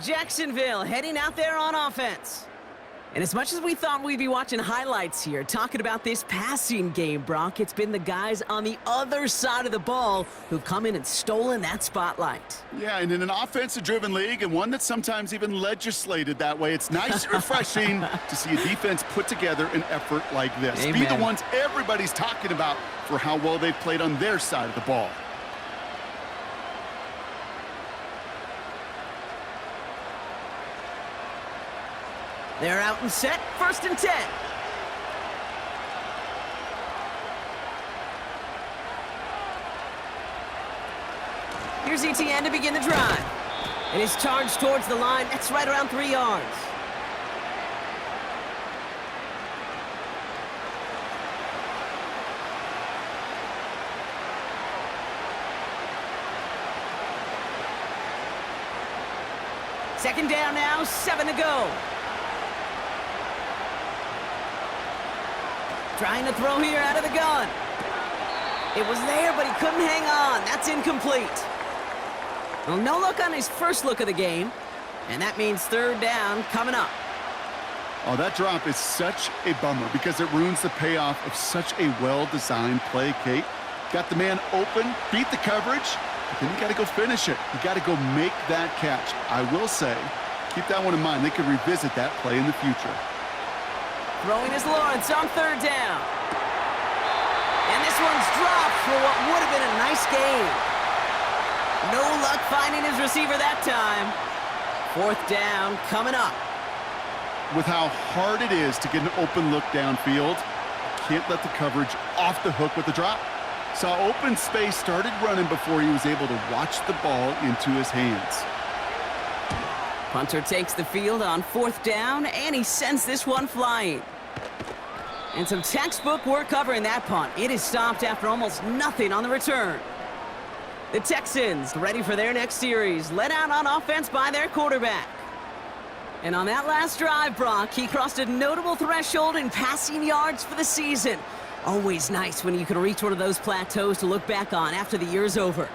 Jacksonville heading out there on offense. And as much as we thought we'd be watching highlights here, talking about this passing game, Brock, it's been the guys on the other side of the ball who've come in and stolen that spotlight. Yeah, and in an offensive-driven league, and one that's sometimes even legislated that way, it's nice and refreshing to see a defense put together an effort like this. Amen. Be the ones everybody's talking about for how well they've played on their side of the ball. They're out and set, first and 10. Here's ETN to begin the drive. And his charge towards the line, that's right around 3 yards. Second down now, 7 to go. Trying to throw here out of the gun. It was there, but he couldn't hang on. That's incomplete. Well, no look on his first look of the game, and that means third down coming up. Oh, that drop is such a bummer because it ruins the payoff of such a well-designed play, Kate. Got the man open, beat the coverage, but then you got to go finish it. You got to go make that catch. I will say, keep that one in mind. They could revisit that play in the future. Throwing is Lawrence on third down. And this one's dropped for what would have been a nice gain. No luck finding his receiver that time. Fourth down coming up. With how hard it is to get an open look downfield, can't let the coverage off the hook with the drop. Saw open space, started running before he was able to watch the ball into his hands. Punter takes the field on fourth down, and he sends this one flying. And some textbook work covering that punt. It is stopped after almost nothing on the return. The Texans ready for their next series, led out on offense by their quarterback. And on that last drive, Brock, he crossed a notable threshold in passing yards for the season. Always nice when you can reach one of those plateaus to look back on after the year's over.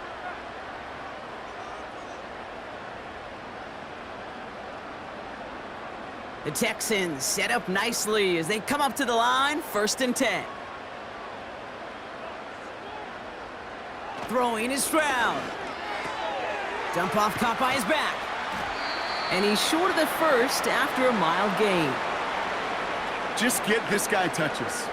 The Texans set up nicely as they come up to the line, 1st and 10. Throwing is Stroud. Dump off caught by his back. And he's short of the first after a mild gain. Just get this guy touches.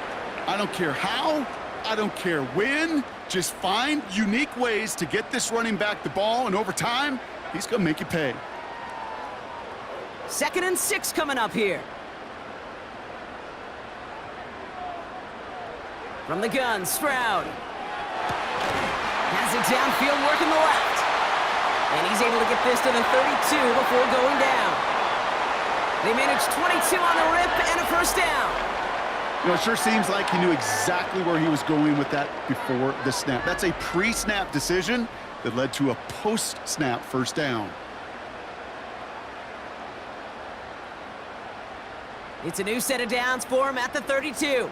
I don't care how, I don't care when. Just find unique ways to get this running back the ball, and over time, he's going to make you pay. 2nd and 6 coming up here. From the gun, Stroud. Has it downfield, working the left. And he's able to get this to the 32 before going down. They managed 22 on the rip and a first down. You know, it sure seems like he knew exactly where he was going with that before the snap. That's a pre-snap decision that led to a post-snap first down. It's a new set of downs for him at the 32.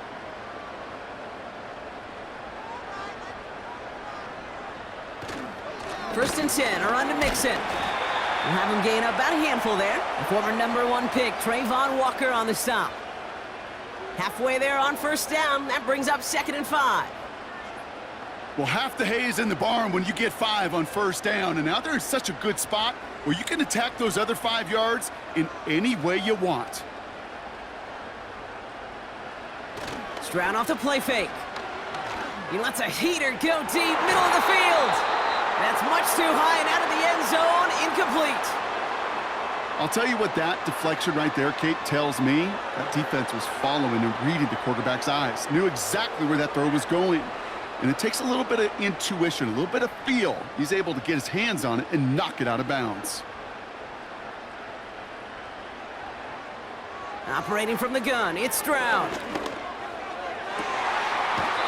First and 10, a run to Mixon. We'll have him gain up about a handful there. The former #1 pick, Trayvon Walker on the stop. Halfway there on first down, that brings up 2nd and 5. Well, half the hay is in the barn when you get 5 on first down, and now they're in such a good spot where you can attack those other 5 yards in any way you want. Stroud off the play fake. He lets a heater go deep, middle of the field. That's much too high and out of the end zone, incomplete. I'll tell you what that deflection right there, Kate, tells me. That defense was following and reading the quarterback's eyes. Knew exactly where that throw was going. And it takes a little bit of intuition, a little bit of feel. He's able to get his hands on it and knock it out of bounds. Operating from the gun, it's Stroud.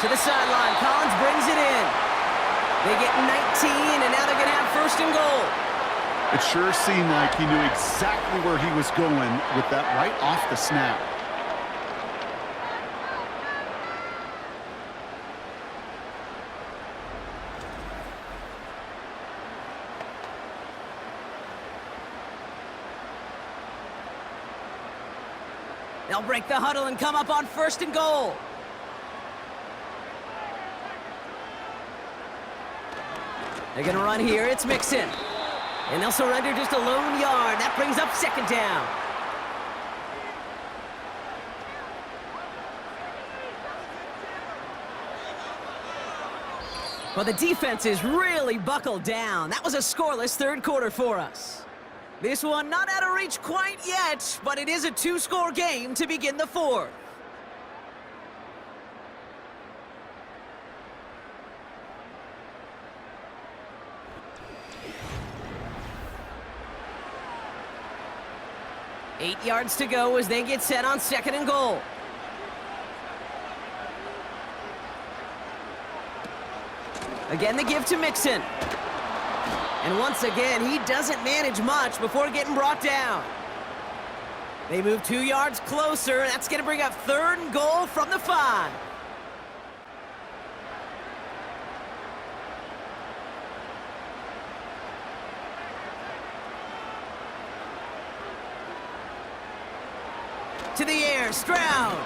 To the sideline, Collins brings it in. They get 19, and now they're going to have 1st and goal. It sure seemed like he knew exactly where he was going with that right off the snap. They'll break the huddle and come up on 1st and goal. They're going to run here. It's Mixon. And they'll surrender just a lone yard. That brings up 2nd down. Well, the defense is really buckled down. That was a scoreless 3rd quarter for us. This one not out of reach quite yet, but it is a 2-score game to begin the 4th. Eight yards to go as they get set on 2nd and goal. Again, the give to Mixon. And once again, he doesn't manage much before getting brought down. They move 2 yards closer. That's going to bring up 3rd and goal from the 5. To the air, Stroud.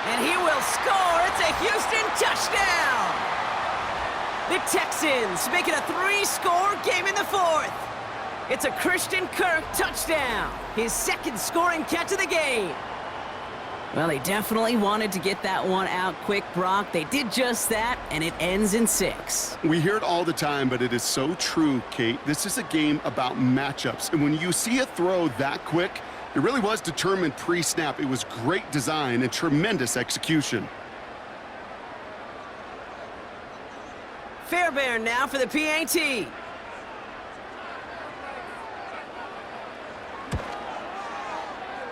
And he will score. It's a Houston touchdown. The Texans make it a 3-score game in the fourth. It's a Christian Kirk touchdown. His second scoring catch of the game. Well, they definitely wanted to get that one out quick, Brock. They did just that, and it ends in 6. We hear it all the time, but it is so true, Kate. This is a game about matchups. And when you see a throw that quick, it really was determined pre-snap. It was great design and tremendous execution. Fairbairn now for the PAT.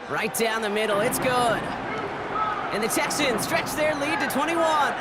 Right down the middle, it's good. And the Texans stretch their lead to 21.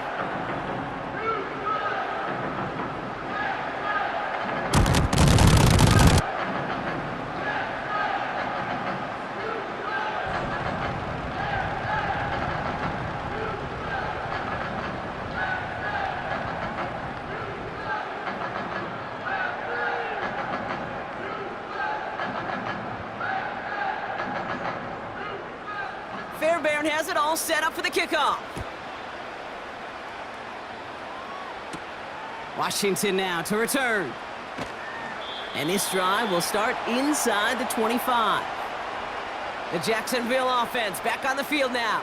Fairbairn has it all set up for the kickoff. Washington now to return. And this drive will start inside the 25. The Jacksonville offense back on the field now.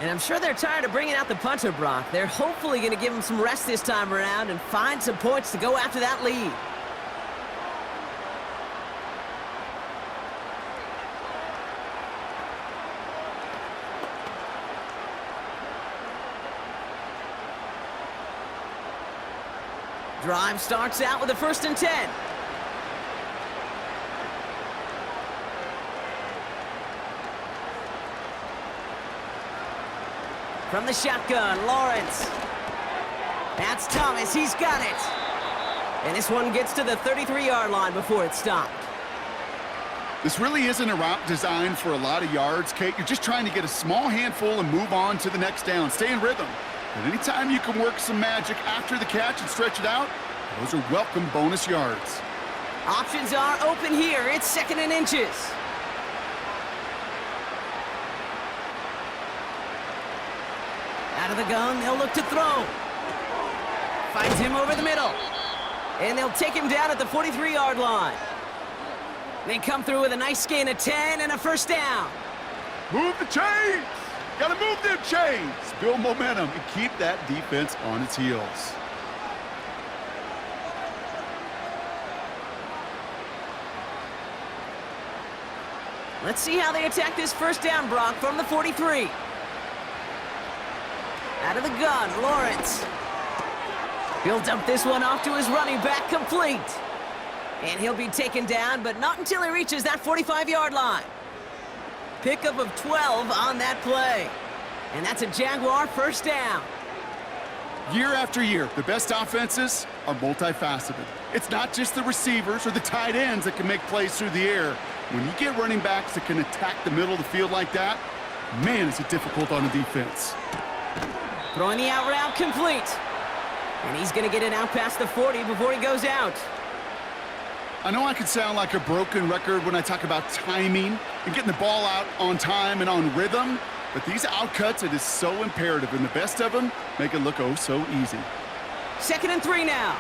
And I'm sure they're tired of bringing out the punter, Brock. They're hopefully going to give him some rest this time around and find some points to go after that lead. Drive starts out with a 1st and 10. From the shotgun, Lawrence. That's Thomas, he's got it. And this one gets to the 33-yard line before it's stopped. This really isn't a route designed for a lot of yards, Kate. You're just trying to get a small handful and move on to the next down. Stay in rhythm. And anytime you can work some magic after the catch and stretch it out, those are welcome bonus yards. Options are open here. It's 2nd and inches. Out of the gun, they'll look to throw. Finds him over the middle. And they'll take him down at the 43-yard line. They come through with a nice gain of 10 and a 1st down. Move the chains! Gotta move them chains! Build momentum and keep that defense on its heels. Let's see how they attack this 1st down, Brock, from the 43. Out of the gun, Lawrence. He'll dump this one off to his running back, complete. And he'll be taken down, but not until he reaches that 45-yard line. Pickup of 12 on that play. And that's a Jaguar 1st down. Year after year, the best offenses are multifaceted. It's not just the receivers or the tight ends that can make plays through the air. When you get running backs that can attack the middle of the field like that, man, is it difficult on the defense. Throwing the out route complete. And he's going to get it out past the 40 before he goes out. I know I could sound like a broken record when I talk about timing and getting the ball out on time and on rhythm, but these outcuts, it is so imperative, and the best of them make it look oh so easy. 2nd and 3 now.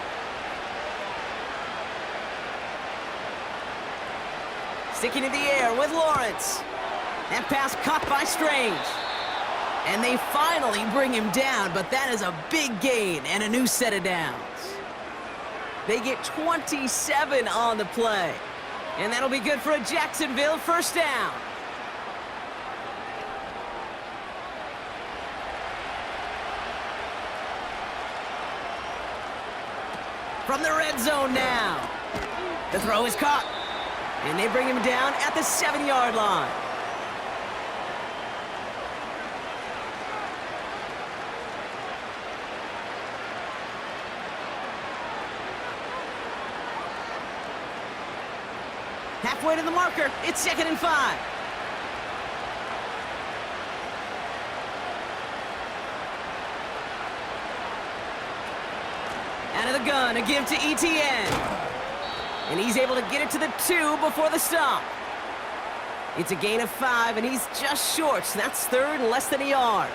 Sticking in the air with Lawrence. That pass caught by Strange. And they finally bring him down, but that is a big gain and a new set of downs. They get 27 on the play. And that'll be good for a Jacksonville 1st down. From the red zone now. The throw is caught. And they bring him down at the 7-yard line. Halfway to the marker, it's 2nd and 5. Out of the gun, a give to ETN. And he's able to get it to the 2 before the stop. It's a gain of 5, and he's just short. So that's third and less than a yard.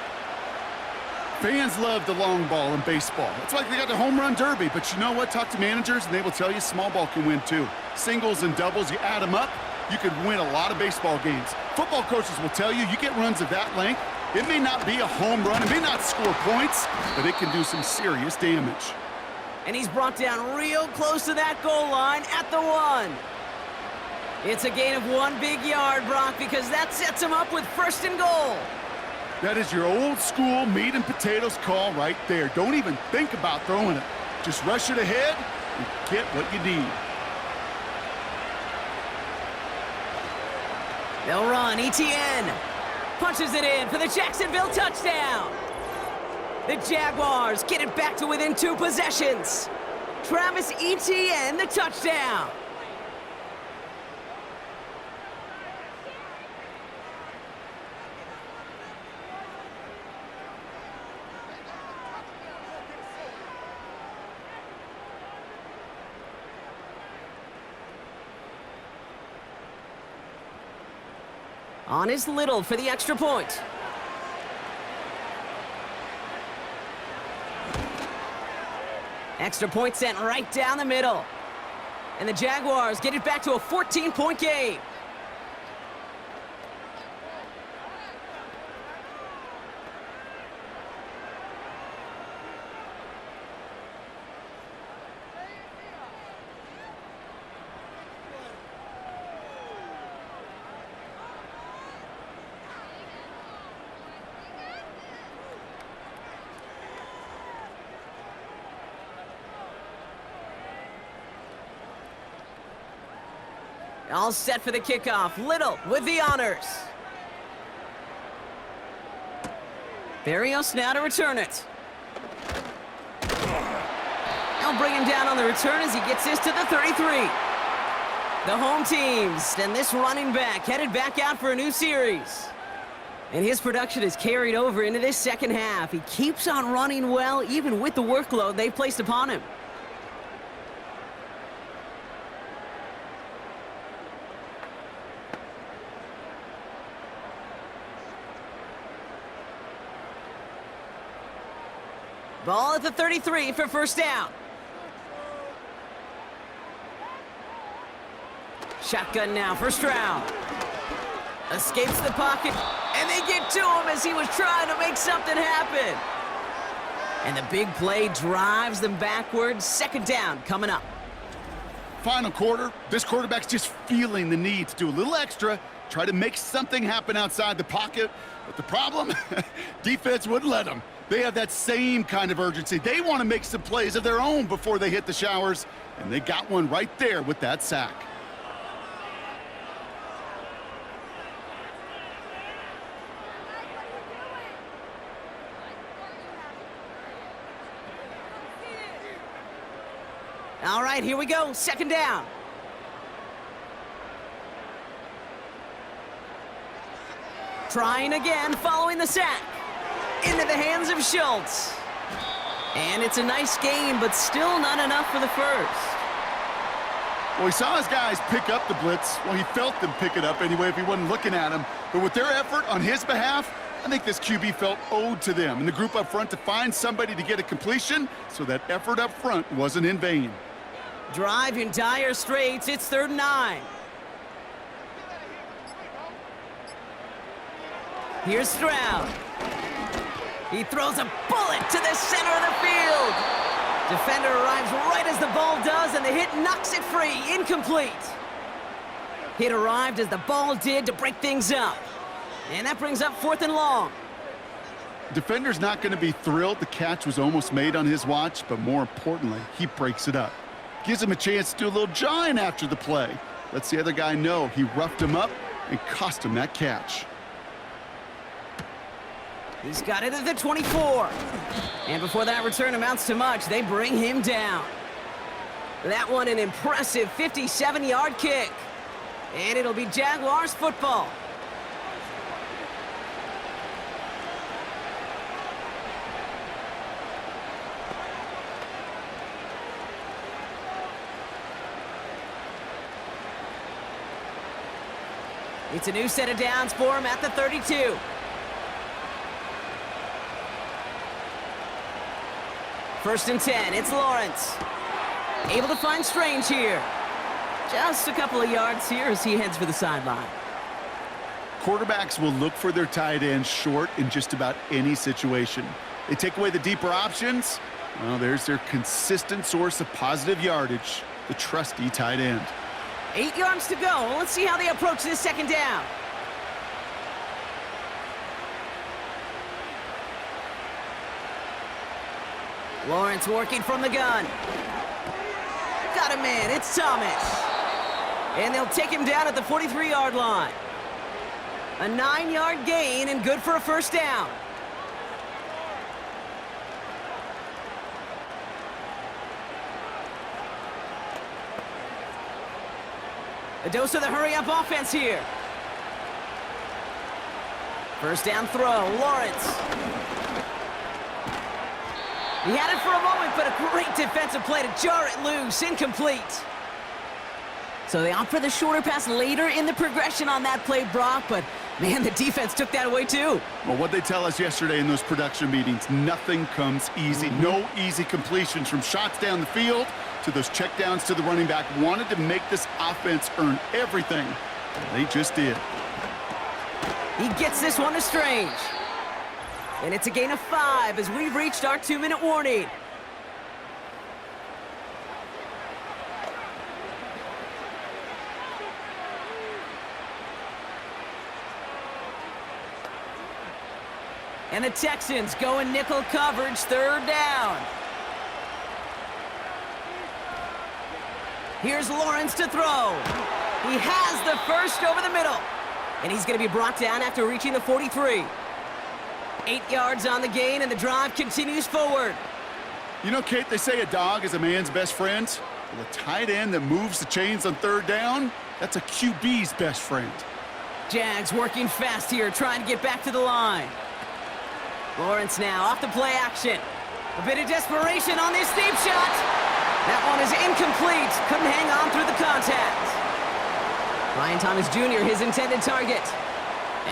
Fans love the long ball in baseball. It's like they got the home run derby. But you know what? Talk to managers, and they will tell you small ball can win too. Singles and doubles, you add them up, you could win a lot of baseball games. Football coaches will tell you get runs of that length. It may not be a home run, it may not score points, but it can do some serious damage. And he's brought down real close to that goal line at the 1. It's a gain of 1 big yard, Brock, because that sets him up with first and goal. That is your old school meat and potatoes call right there. Don't even think about throwing it. Just rush it ahead and get what you need. They'll run. Etienne punches it in for the Jacksonville touchdown. The Jaguars get it back to within 2 possessions. Travis Etienne, the touchdown. On is Little for the extra point. Extra point sent right down the middle. And the Jaguars get it back to a 14-point game. All set for the kickoff. Little with the honors. Barrios now to return it. They'll bring him down on the return as he gets this to the 33. The home teams and this running back headed back out for a new series. And his production is carried over into this second half. He keeps on running well, even with the workload they've placed upon him. Ball at the 33 for first down. Shotgun now for Stroud. Escapes the pocket, and they get to him as he was trying to make something happen. And the big play drives them backwards. Second down coming up. Final quarter, this quarterback's just feeling the need to do a little extra, try to make something happen outside the pocket. But the problem, defense wouldn't let them. They have that same kind of urgency. They want to make some plays of their own before they hit the showers, and they got one right there with that sack. All right, here we go. Second down. Trying again following the sack. Into the hands of Schultz. And it's a nice game, but still not enough for the first. Well, he saw his guys pick up the blitz. Well, he felt them pick it up anyway if he wasn't looking at him. But with their effort on his behalf, I think this QB felt owed to them and the group up front to find somebody to get a completion, so that effort up front wasn't in vain. Drive in dire straits. It's 3rd and 9. Here's Stroud. He throws a bullet to the center of the field. Defender arrives right as the ball does, and the hit knocks it free. Incomplete. Hit arrived as the ball did to break things up. And that brings up 4th and long. Defender's not going to be thrilled the catch was almost made on his watch, but more importantly, he breaks it up. Gives him a chance to do a little jawing after the play. Lets the other guy know he roughed him up and cost him that catch. He's got it at the 24. And before that return amounts to much, they bring him down. That one an impressive 57-yard kick. And it'll be Jaguars football. It's a new set of downs for him at the 32. First and 10, it's Lawrence. Able to find Strange here. Just a couple of yards here as he heads for the sideline. Quarterbacks will look for their tight end short in just about any situation. They take away the deeper options. Well, there's their consistent source of positive yardage, the trusty tight end. 8 yards to go. Let's see how they approach this second down. Lawrence working from the gun. Got him in. It's Thomas. And they'll take him down at the 43-yard line. A 9-yard gain and good for a first down. A dose of the hurry-up offense here. First down throw, Lawrence. He had it for a moment, but a great defensive play to jar it loose, incomplete. So they opt for the shorter pass later in the progression on that play, Brock, but man, the defense took that away too. Well, what they tell us yesterday in those production meetings, nothing comes easy. No easy completions from shots down the field to those checkdowns to the running back. Wanted to make this offense earn everything. They just did. He gets this one to Strange. And it's a gain of 5 as we've reached our 2-minute warning. And the Texans go in nickel coverage, third down. Here's Lawrence to throw. He has the first over the middle. And he's going to be brought down after reaching the 43. 8 yards on the gain, and the drive continues forward. You know, Kate, they say a dog is a man's best friend. Well, the tight end that moves the chains on third down, that's a QB's best friend. Jags working fast here, trying to get back to the line. Lawrence now off the play action. A bit of desperation on this deep shot. That one is incomplete. Couldn't hang on through the contact. Ryan Thomas Jr., his intended target.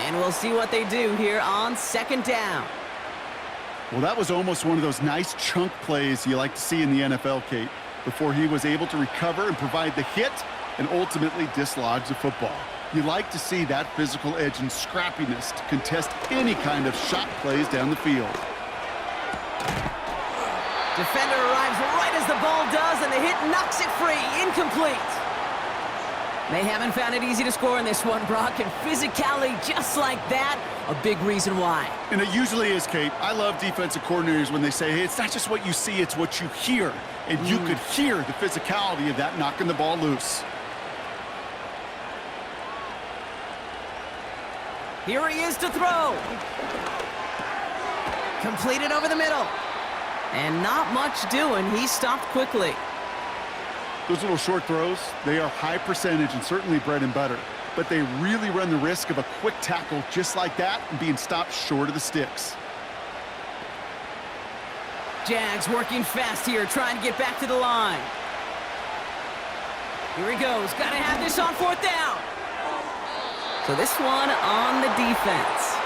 And we'll see what they do here on second down. Well, that was almost one of those nice chunk plays you like to see in the NFL, Kate, before he was able to recover and provide the hit and ultimately dislodge the football. You like to see that physical edge and scrappiness to contest any kind of shot plays down the field. Defender arrives right as the ball does, and the hit knocks it free. Incomplete. They haven't found it easy to score in this one, Brock, and physicality just like that, a big reason why. And it usually is, Kate. I love defensive coordinators when they say, hey, it's not just what you see, it's what you hear. And you could hear the physicality of that knocking the ball loose. Here he is to throw. Completed over the middle. And not much doing. He stopped quickly. Those little short throws, they are high percentage and certainly bread and butter. But they really run the risk of a quick tackle just like that and being stopped short of the sticks. Jags working fast here, trying to get back to the line. Here he goes. Got to have this on fourth down. So this one on the defense.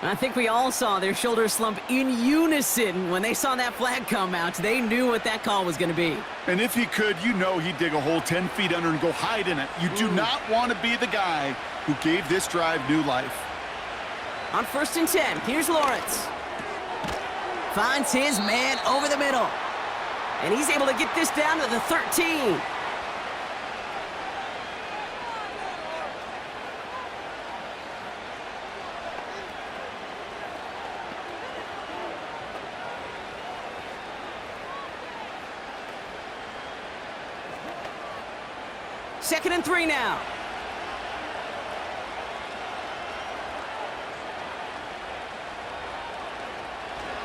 I think we all saw their shoulders slump in unison when they saw that flag come out. They knew what that call was going to be. And if he could, you know he'd dig a hole 10 feet under and go hide in it. You do not want to be the guy who gave this drive new life. On first and 10, here's Lawrence. Finds his man over the middle. And he's able to get this down to the 13. Second and 3 now.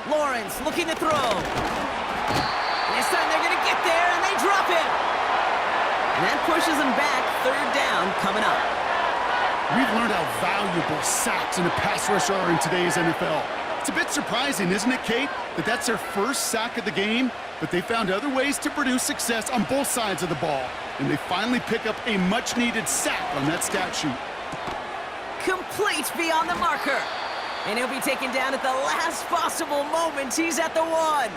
Lawrence looking to throw. And this time they're going to get there, and they drop him. And that pushes them back. Third down coming up. We've learned how valuable sacks and a pass rush are in today's NFL. It's a bit surprising, isn't it, Kate, that that's their first sack of the game, but they found other ways to produce success on both sides of the ball, and they finally pick up a much-needed sack on that stat sheet. Complete beyond the marker. And he'll be taken down at the last possible moment. He's at the 1.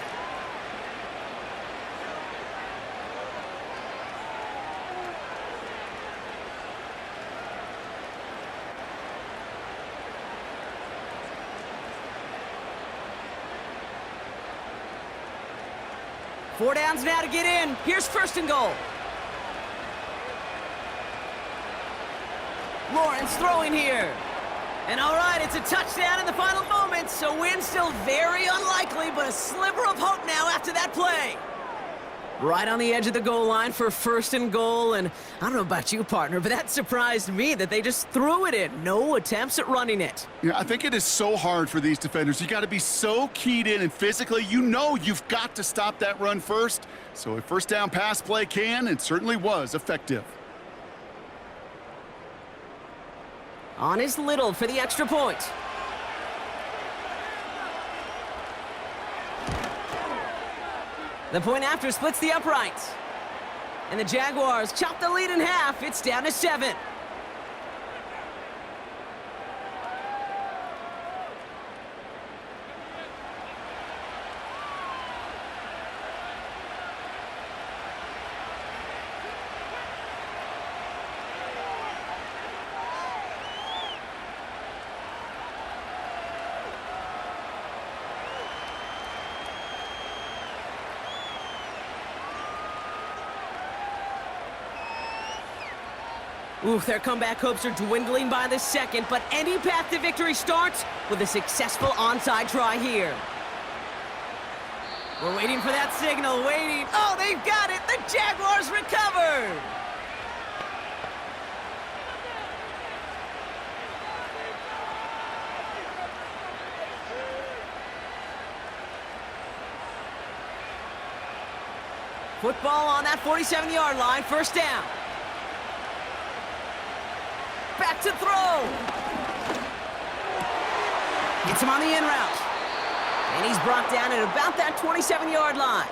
Four downs now to get in. Here's 1st and goal. Lawrence throwing here. And all right, it's a touchdown in the final moments. A win still very unlikely, but a sliver of hope now after that play. Right on the edge of the goal line for 1st and goal. And I don't know about you, partner, but that surprised me that they just threw it in. No attempts at running it. Yeah, I think it is so hard for these defenders. You got to be so keyed in, and physically, you know you've got to stop that run first. So a 1st down pass play can, and certainly was, effective. On is Little for the extra point. The point after splits the uprights. And the Jaguars chop the lead in half. It's down to 7. Oof, their comeback hopes are dwindling by the second, but any path to victory starts with a successful onside try here. We're waiting for that signal, waiting. Oh, they've got it! The Jaguars recovered! Football on that 47-yard line, 1st down. Back to throw. Gets him on the in route. And he's brought down at about that 27-yard line.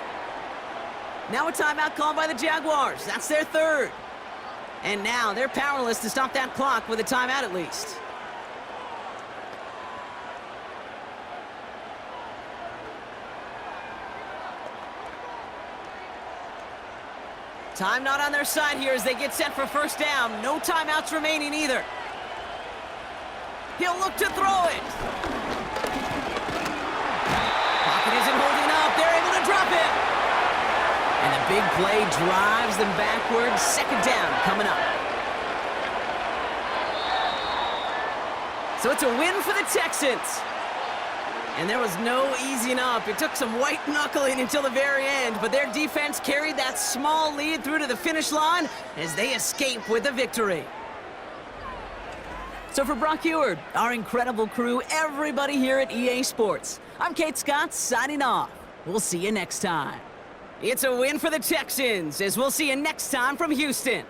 Now a timeout called by the Jaguars. That's their 3rd. And now they're powerless to stop that clock with a timeout at least. Time not on their side here as they get set for 1st down. No timeouts remaining either. He'll look to throw it. Pocket isn't holding up. They're able to drop it. And the big play drives them backwards. 2nd down coming up. So it's a win for the Texans. And there was no easing up. It took some white knuckling until the very end, but their defense carried that small lead through to the finish line as they escape with the victory. So for Brock Eward, our incredible crew, everybody here at EA Sports, I'm Kate Scott signing off. We'll see you next time. It's a win for the Texans, as we'll see you next time from Houston.